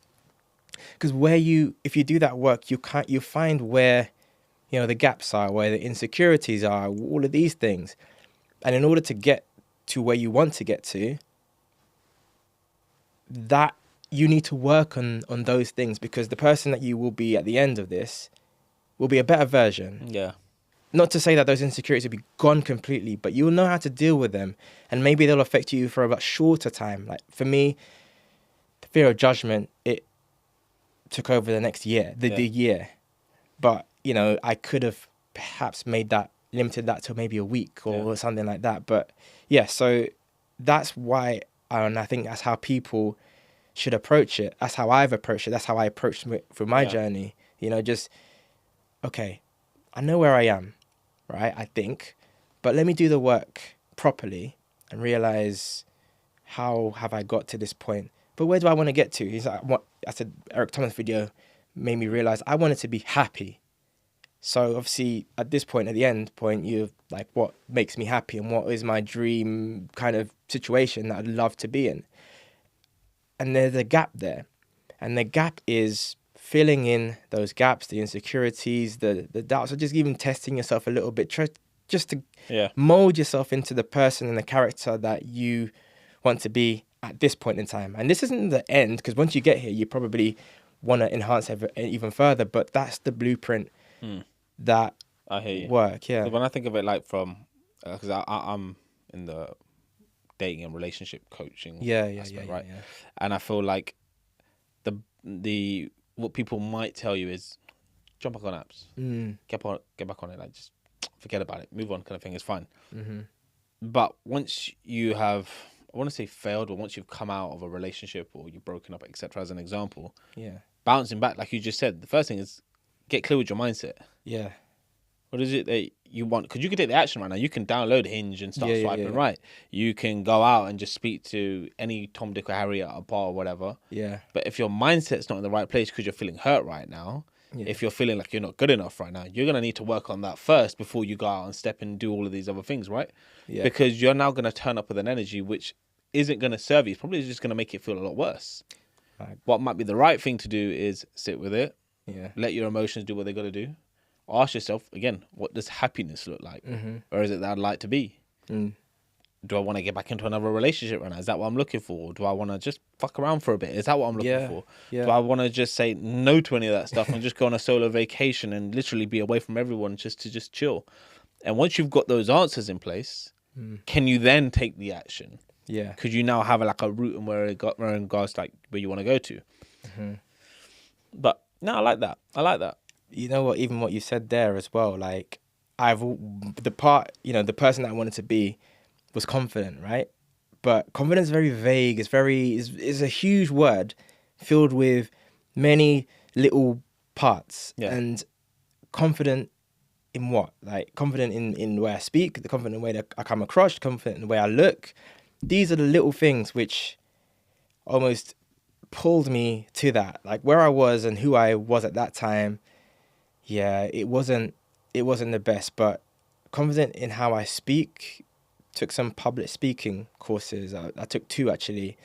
Because if you do that work, you find where, you know, the gaps are, where the insecurities are, all of these things. And in order to get to where you want to get to, that you need to work on those things, because the person that you will be at the end of this will be a better version. Yeah. Not to say that those insecurities will be gone completely, but you'll know how to deal with them, and maybe they'll affect you for a much shorter time. Like for me, the fear of judgment, it took over the next year, the year. But, you know, I could have perhaps limited that to maybe a week or something like that. But yeah, so that's why, and I think that's how people should approach it. That's how I've approached it. That's how I approached it through my journey. You know, just, okay, I know where I am, right? I think, but let me do the work properly and realize, how have I got to this point? But where do I want to get to? He's like, I said, Eric Thomas' video made me realize I wanted to be happy. So obviously at this point, at the end point, you're like, what makes me happy and what is my dream kind of situation that I'd love to be in? And there's a gap there. And the gap is filling in those gaps, the insecurities, the doubts, or just even testing yourself a little bit, just to mold yourself into the person and the character that you want to be at this point in time. And this isn't the end, because once you get here, you probably want to enhance even further, but that's the blueprint that I hear you. work. Yeah. So when I think of it like from, because I'm in the dating and relationship coaching aspect, right? Yeah. And I feel like the what people might tell you is jump back on apps, get back on it, like just forget about it, move on, kind of thing. Is fine. But once you have, I want to say failed, but once you've come out of a relationship or you've broken up, etc., as an example, bouncing back, like you just said, the first thing is get clear with your mindset. Yeah. What is it that you want? Because you can take the action right now. You can download Hinge and start swiping right. You can go out and just speak to any Tom, Dick, or Harry at a bar or whatever. Yeah. But if your mindset's not in the right place because you're feeling hurt right now, if you're feeling like you're not good enough right now, you're going to need to work on that first before you go out and step and do all of these other things, right? Yeah. Because you're now going to turn up with an energy which isn't going to serve you. It's probably just going to make it feel a lot worse. Right. What might be the right thing to do is sit with it. Yeah. Let your emotions do what they got to do. Ask yourself, again, what does happiness look like? Or is it that I'd like to be? Do I want to get back into another relationship right now? Is that what I'm looking for? Or do I want to just fuck around for a bit? Is that what I'm looking for? Yeah. Do I want to just say no to any of that stuff and just go on a solo vacation and literally be away from everyone just to just chill? And once you've got those answers in place, can you then take the action? Yeah. Because you now have like a route and where in regards like where you want to go to. But no, I like that. you know what, even what you said there as well, like the person that I wanted to be was confident, right? But confidence is very vague. It's a huge word filled with many little parts. Yeah. And confident in what? Like confident in the way I speak, the confident in the way that I come across, confident in the way I look. These are the little things which almost pulled me to that. Like where I was and who I was at that time. Yeah, it wasn't the best, but confident in how I speak. Took some public speaking courses. I took two actually.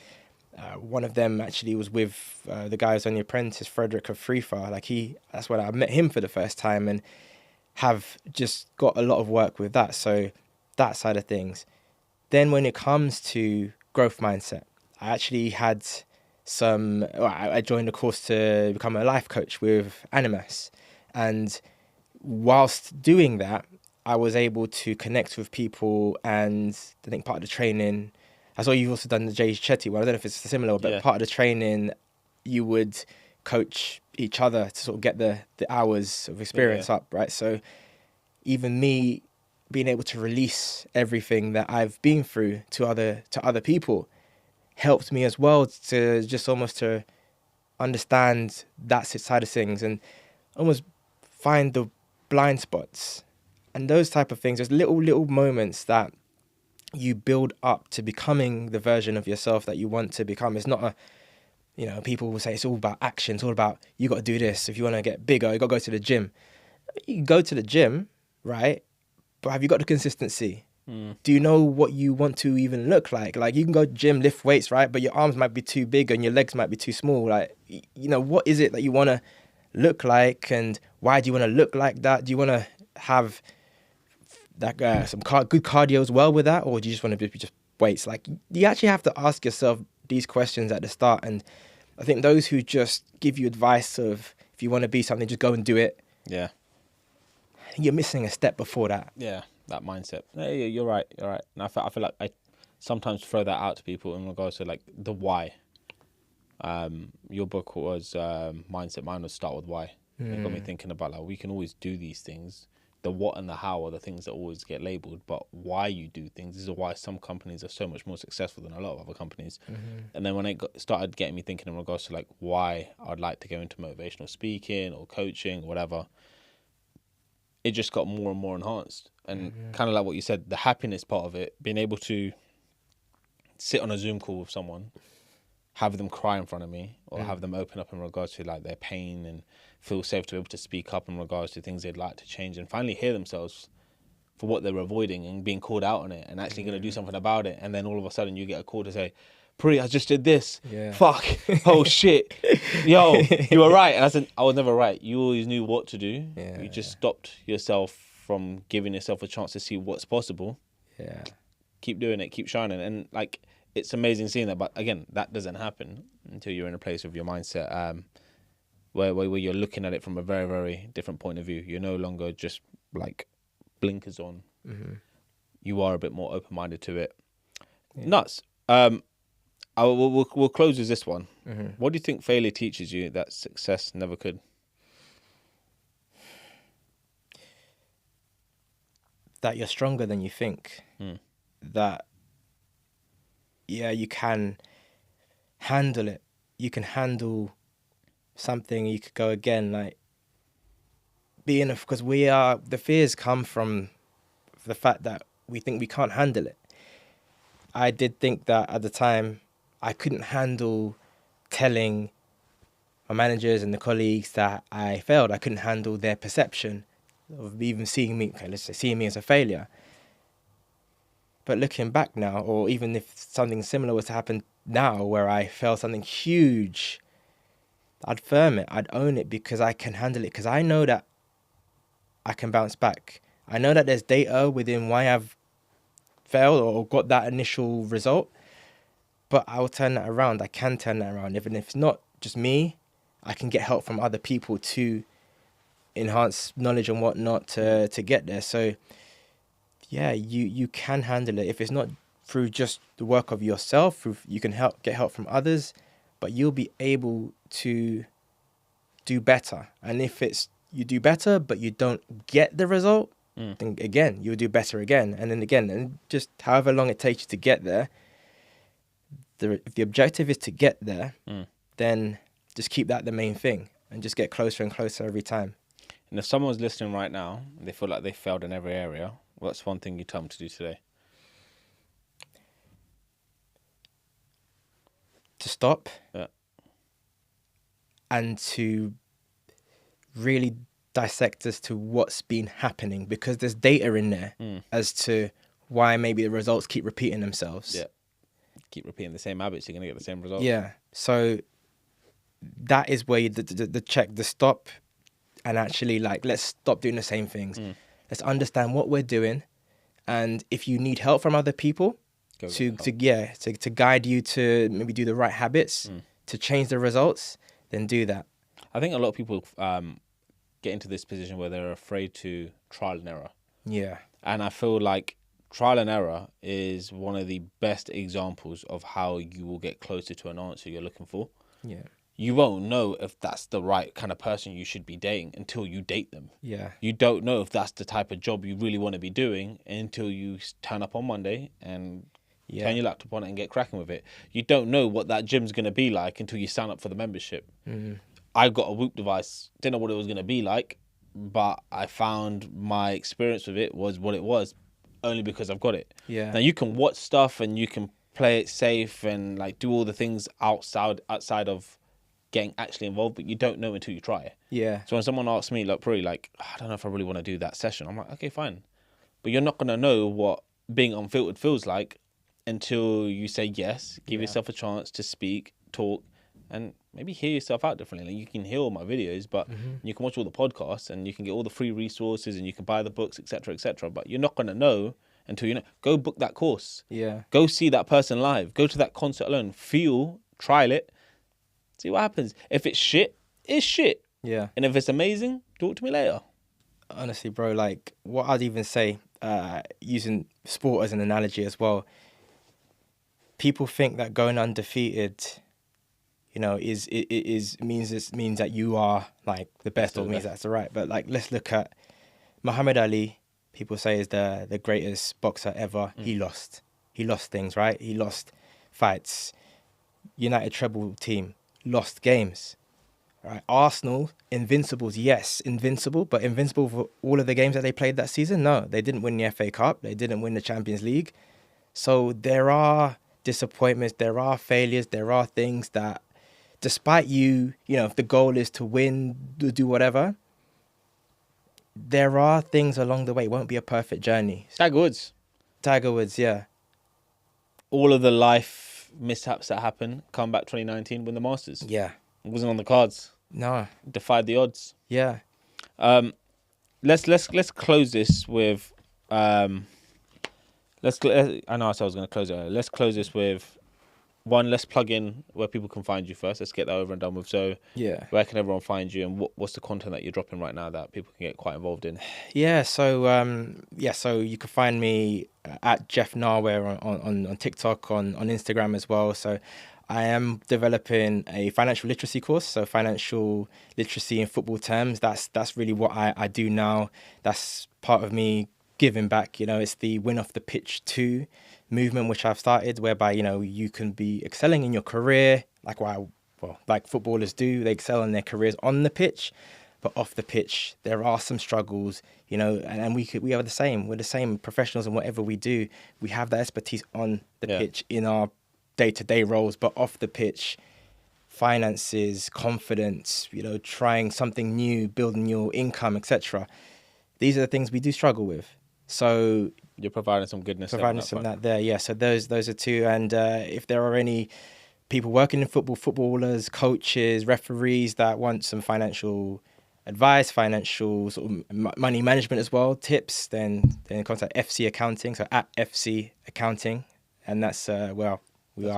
One of them actually was with the guy who's on The Apprentice, Frederick of Freefa. That's when I met him for the first time and have just got a lot of work with that. So that side of things. Then when it comes to growth mindset, I actually had I joined a course to become a life coach with Animas. And whilst doing that, I was able to connect with people, and I think part of the training, I saw you've also done the Jay Shetty one. I don't know if it's similar, but part of the training, you would coach each other to sort of get the hours of experience up, right? So even me being able to release everything that I've been through to other people helped me as well to just almost to understand that side of things and almost find the blind spots. And those type of things, there's little moments that you build up to becoming the version of yourself that you want to become. It's not people will say it's all about action. It's all about, you got to do this. If you want to get bigger, you got to go to the gym. You can go to the gym, right? But have you got the consistency? Do you know what you want to even look like? Like you can go to the gym, lift weights, right? But your arms might be too big and your legs might be too small. Like, what is it that you want to look like, and why do you want to look like that? Do you want to have that some good cardio as well with that, or do you just want to be just weights? Like you actually have to ask yourself these questions at the start. And I think those who just give you advice of, if you want to be something, just go and do it. Yeah. You're missing a step before that. Yeah, that mindset. Yeah, you're right. And I feel like I sometimes throw that out to people in regards to like the why. Your book was mindset. Mine was start with why. It got me thinking about like we can always do these things. The what and the how are the things that always get labeled, but why you do things is why some companies are so much more successful than a lot of other companies. And then when it started getting me thinking in regards to like why I'd like to go into motivational speaking or coaching or whatever, it just got more and more enhanced. And kind of like what you said, the happiness part of it, being able to sit on a Zoom call with someone, have them cry in front of me, or have them open up in regards to like their pain and feel safe to be able to speak up in regards to things they'd like to change and finally hear themselves for what they're avoiding and being called out on it and actually going to do something about it. And then all of a sudden you get a call to say, Pri, I just did this. Yeah. Fuck. Oh shit. Yo, you were right. And I said, I was never right. You always knew what to do. Yeah. You just stopped yourself from giving yourself a chance to see what's possible. Yeah. Keep doing it. Keep shining. And like, it's amazing seeing that. But again, that doesn't happen until you're in a place of your mindset where you're looking at it from a very, very different point of view. You're no longer just like blinkers on. You are a bit more open-minded to it. Yeah. Nuts. We'll close with this one. What do you think failure teaches you that success never could? That you're stronger than you think. That, yeah, you can handle it. You can handle something. You could go again. Like because the fears come from the fact that we think we can't handle it. I did think that at the time I couldn't handle telling my managers and the colleagues that I failed. I couldn't handle their perception of even seeing me as a failure. But looking back now, or even if something similar was to happen now where I failed something huge, I'd firm it, I'd own it because I can handle it, because I know that I can bounce back. I know that there's data within why I've failed or got that initial result, but I will turn that around. I can turn that around. Even if it's not just me, I can get help from other people to enhance knowledge and whatnot to get there. So yeah, you can handle it. If it's not through just the work of yourself, you can get help from others, but you'll be able to do better. And if it's you do better, but you don't get the result, then again, you'll do better again. And then again, and just however long it takes you to get there, if the objective is to get there, then just keep that the main thing and just get closer and closer every time. And if someone's listening right now, they feel like they failed in every area, what's one thing you tell them to do today? To stop. Yeah. And to really dissect as to what's been happening, because there's data in there as to why maybe the results keep repeating themselves. Yeah. Keep repeating the same habits, you're going to get the same results. Yeah. So that is where the stop, and actually like, let's stop doing the same things. Let's understand what we're doing. And if you need help from other people to guide you to maybe do the right habits, to change the results, then do that. I think a lot of people get into this position where they're afraid to trial and error. Yeah. And I feel like trial and error is one of the best examples of how you will get closer to an answer you're looking for. Yeah. You won't know if that's the right kind of person you should be dating until you date them. Yeah. You don't know if that's the type of job you really want to be doing until you turn up on Monday and turn your laptop on it and get cracking with it. You don't know what that gym's going to be like until you sign up for the membership. I got a Whoop device, didn't know what it was going to be like, but I found my experience with it was what it was only because I've got it. Yeah. Now you can watch stuff and you can play it safe and like do all the things outside of getting actually involved, but you don't know until you try it. Yeah. So when someone asks me, like, probably like, I don't know if I really want to do that session, I'm like, okay, fine. But you're not going to know what being unfiltered feels like until you say yes, give yourself a chance to speak, talk, and maybe hear yourself out differently. Like, you can hear all my videos, but you can watch all the podcasts and you can get all the free resources and you can buy the books, etc., etc. But you're not going to know until you know. Go book that course. Yeah. Go see that person live. Go to that concert alone. Feel, trial it, see what happens. If it's shit, it's shit. Yeah. And if it's amazing, talk to me later. Honestly, bro, like what I'd even say, using sport as an analogy as well, people think that going undefeated, you know, means that you are like the best, or means that's the right. But like, let's look at Muhammad Ali. People say is the greatest boxer ever. He lost things, right? He lost fights. United treble team lost games, right? Arsenal, invincibles, yes, invincible, but invincible for all of the games that they played that season? No, they didn't win the FA Cup. They didn't win the Champions League. So there are disappointments, there are failures, there are things that, despite you know, if the goal is to win, do whatever, there are things along the way. It won't be a perfect journey. Tiger Woods, yeah. all of the life mishaps that happened, come back 2019, win the Masters. Yeah. It wasn't on the cards. No. Defied the odds. Yeah. Let's close this with I know I said I was going to close it earlier. Let's close this with one. Let's plug in where people can find you first. Let's get that over and done with. So yeah, where can everyone find you, and what's the content that you're dropping right now that people can get quite involved in? So you can find me at Jeff Narweh on TikTok, on Instagram as well. So I am developing a financial literacy course. So financial literacy in football terms. That's really what I do now. That's part of me giving back. You know, it's the Win Off the Pitch 2 movement, which I've started, whereby, you know, you can be excelling in your career like footballers do. They excel in their careers on the pitch, but off the pitch there are some struggles, you know, and we are the same. We're the same professionals in whatever we do. We have that expertise on the pitch in our day-to-day roles, but off the pitch, finances, confidence, you know, trying something new, building your income, etc. These are the things we do struggle with. So you're providing some goodness. Yeah. So those are two. And if there are any people working in football, footballers, coaches, referees that want some financial advice, financial sort of money management as well, tips, then contact FC Accounting. So at FC Accounting, and that's we are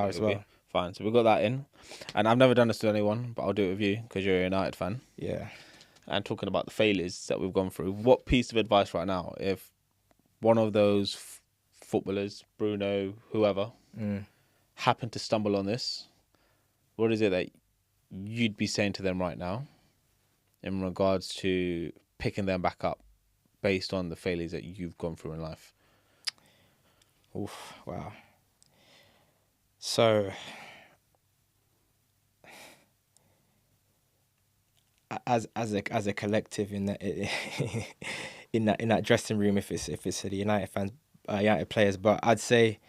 as well. Fine. So we've got that in, and I've never done this to anyone, but I'll do it with you because you're a United fan. Yeah. And talking about the failures that we've gone through, what piece of advice right now, if one of those footballers, Bruno, whoever, happened to stumble on this, what is it that you'd be saying to them right now in regards to picking them back up based on the failures that you've gone through in life? Oof, wow. So, as a collective in that in that dressing room, if it's the United fans, United players, but I'd say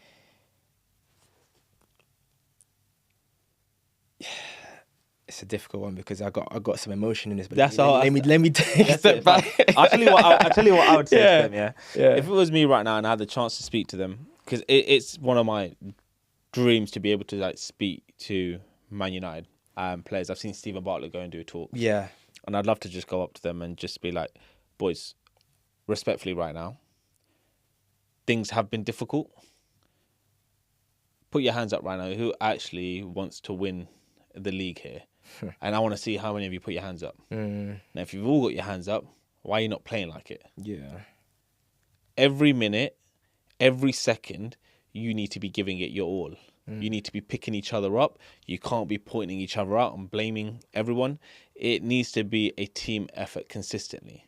it's a difficult one because I got some emotion in this. But let me take a step back. I'll tell you what I would say to them. Yeah, Yeah. If it was me right now and I had the chance to speak to them, because it's one of my dreams to be able to like speak to Man United players. I've seen Stephen Bartlett go and do a talk. Yeah. And I'd love to just go up to them and just be like, boys, respectfully right now, things have been difficult. Put your hands up right now. Who actually wants to win the league here? And I want to see how many of you put your hands up. Now, if you've all got your hands up, why are you not playing like it? Yeah. Every minute, every second, you need to be giving it your all. You need to be picking each other up. You can't be pointing each other out and blaming everyone. It needs to be a team effort consistently.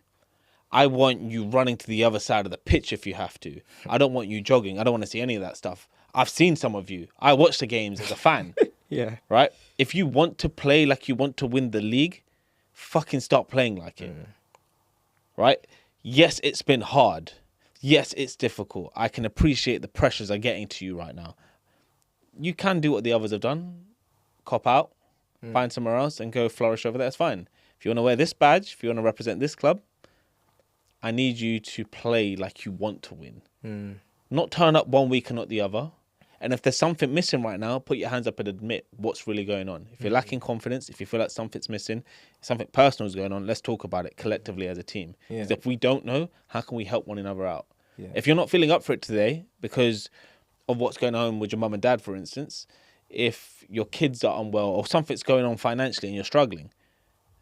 I want you running to the other side of the pitch if you have to. I don't want you jogging. I don't want to see any of that stuff. I've seen some of you. I watch the games as a fan. Yeah. Right? If you want to play like you want to win the league, fucking start playing like it. Right? Yes, it's been hard. Yes, it's difficult. I can appreciate the pressures are getting to you right now. You can do what the others have done. Cop out. Find somewhere else and go flourish over there. It's fine. If you want to wear this badge, if you want to represent this club, I need you to play like you want to win. Not turn up one week and not the other. And if there's something missing right now, put your hands up and admit what's really going on. If you're lacking confidence, if you feel like something's missing, something personal is going on, let's talk about it collectively as a team. Because if we don't know, how can we help one another out? Yeah. If you're not feeling up for it today because of what's going on with your mum and dad, for instance, if your kids are unwell or something's going on financially and you're struggling,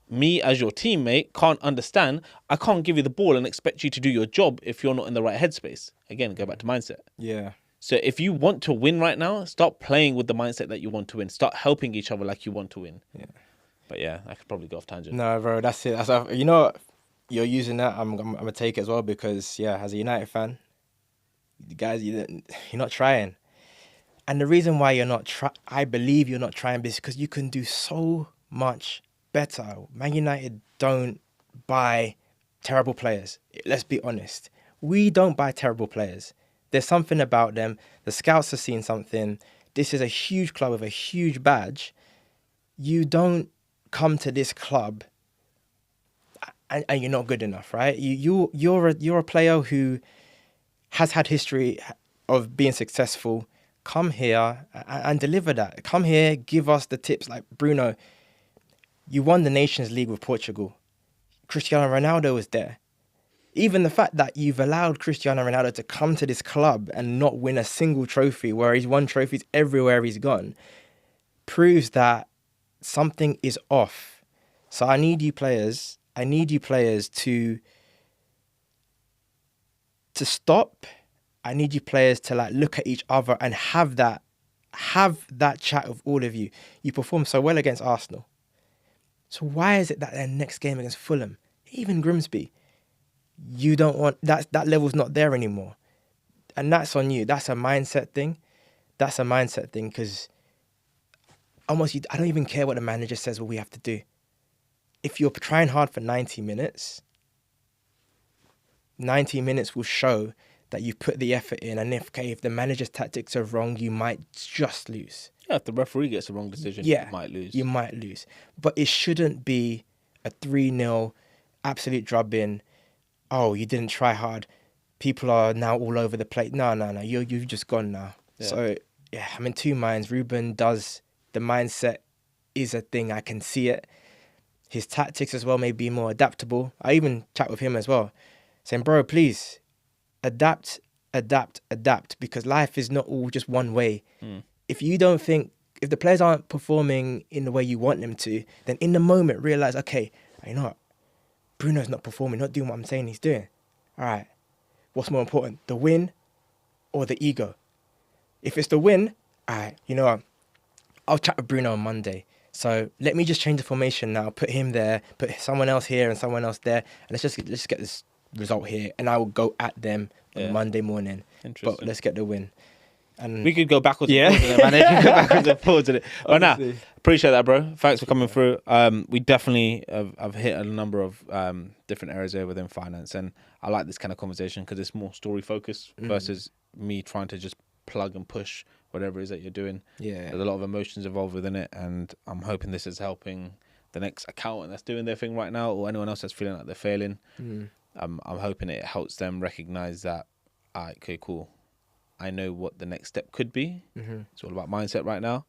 me as your teammate can't understand. I can't give you the ball and expect you to do your job if you're not in the right headspace. Again, go back to mindset. Yeah. So if you want to win right now, start playing with the mindset that you want to win. Start helping each other like you want to win. Yeah. But yeah, I could probably go off tangent. No, bro, that's it. You know what? You're using that. I'm gonna take it as well because as a United fan, the guys, you're not trying. And the reason why you're not I believe you're not trying is because you can do so much better. Man United don't buy terrible players. Let's be honest. We don't buy terrible players. There's something about them. The scouts have seen something. This is a huge club with a huge badge. You don't come to this club and you're not good enough, right? You're a player who has had history of being successful. Come here and deliver that. Come here, give us the tips. Like Bruno, you won the Nations League with Portugal. Cristiano Ronaldo was there. Even the fact that you've allowed Cristiano Ronaldo to come to this club and not win a single trophy, where he's won trophies everywhere he's gone, proves that something is off. So I need you players to stop. I need you players to like look at each other and have that chat with all of you. You performed so well against Arsenal. So why is it that their next game against Fulham, even Grimsby, you don't want that level's not there anymore? And that's on you. That's a mindset thing. Because almost I don't even care what the manager says what we have to do. If you're trying hard for 90 minutes, 90 minutes will show that you put the effort in. And if the manager's tactics are wrong, you might just lose. Yeah, if the referee gets the wrong decision, you might lose. You might lose. But it shouldn't be a 3-0 absolute drubbing. Oh, you didn't try hard. People are now all over the place. No. You've just gone now. Yeah. So, I'm in two minds. Ruben does, the mindset is a thing. I can see it. His tactics as well may be more adaptable. I even chat with him as well, saying, bro, please, adapt, because life is not all just one way. If the players aren't performing in the way you want them to, then in the moment realize, okay, you know what? Bruno's not performing, not doing what I'm saying he's doing. All right, what's more important, the win or the ego? If it's the win, all right, you know what? I'll chat with Bruno on Monday. So let me just change the formation now, put him there, put someone else here and someone else there, and let's just get this result here. And I will go at them on Monday morning. But let's get the win. And we could go backwards and forwards with it, man. We could go backwards and forwards with it. But nah, appreciate that, bro. Thanks for coming through. We definitely have hit a number of different areas there within finance, and I like this kind of conversation because it's more story focused versus me trying to just plug and push whatever it is that you're doing. Yeah, there's a lot of emotions involved within it, and I'm hoping this is helping the next accountant that's doing their thing right now, or anyone else that's feeling like they're failing. I'm hoping it helps them recognize that, okay, cool, I know what the next step could be. It's all about mindset right now,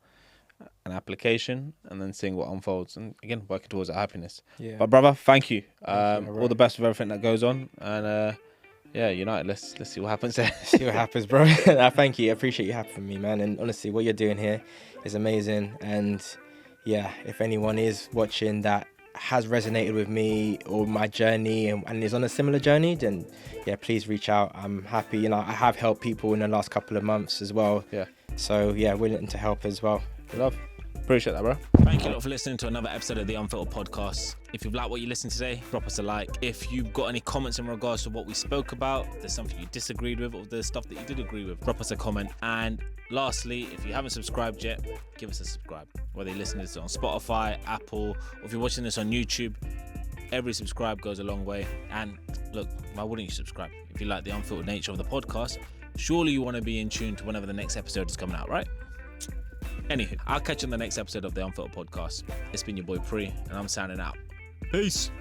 and application, and then seeing what unfolds, and again working towards that happiness. But brother, thank you. All the best with everything that goes on, and yeah, United, let's see what happens there. See what happens, bro. Thank you. I appreciate you having me, man. And honestly, what you're doing here is amazing. And yeah, if anyone is watching that has resonated with me or my journey and is on a similar journey, then yeah, please reach out. I'm happy. You know, I have helped people in the last couple of months as well. Yeah. So yeah, willing to help as well. Love. Appreciate that, bro. Thank you a lot for listening to another episode of the Unfiltered podcast. If you've liked what you listened to today, drop us a like. If you've got any comments in regards to what we spoke about, if there's something you disagreed with, or there's stuff that you did agree with, drop us a comment. And lastly, if you haven't subscribed yet, give us a subscribe. Whether you're listening to this on Spotify, Apple, or if you're watching this on YouTube, every subscribe goes a long way. And look, why wouldn't you subscribe? If you like the unfiltered nature of the podcast, surely you want to be in tune to whenever the next episode is coming out, right? Anywho, I'll catch you on the next episode of the Unfiltered podcast. It's been your boy Pri, and I'm signing out. Peace.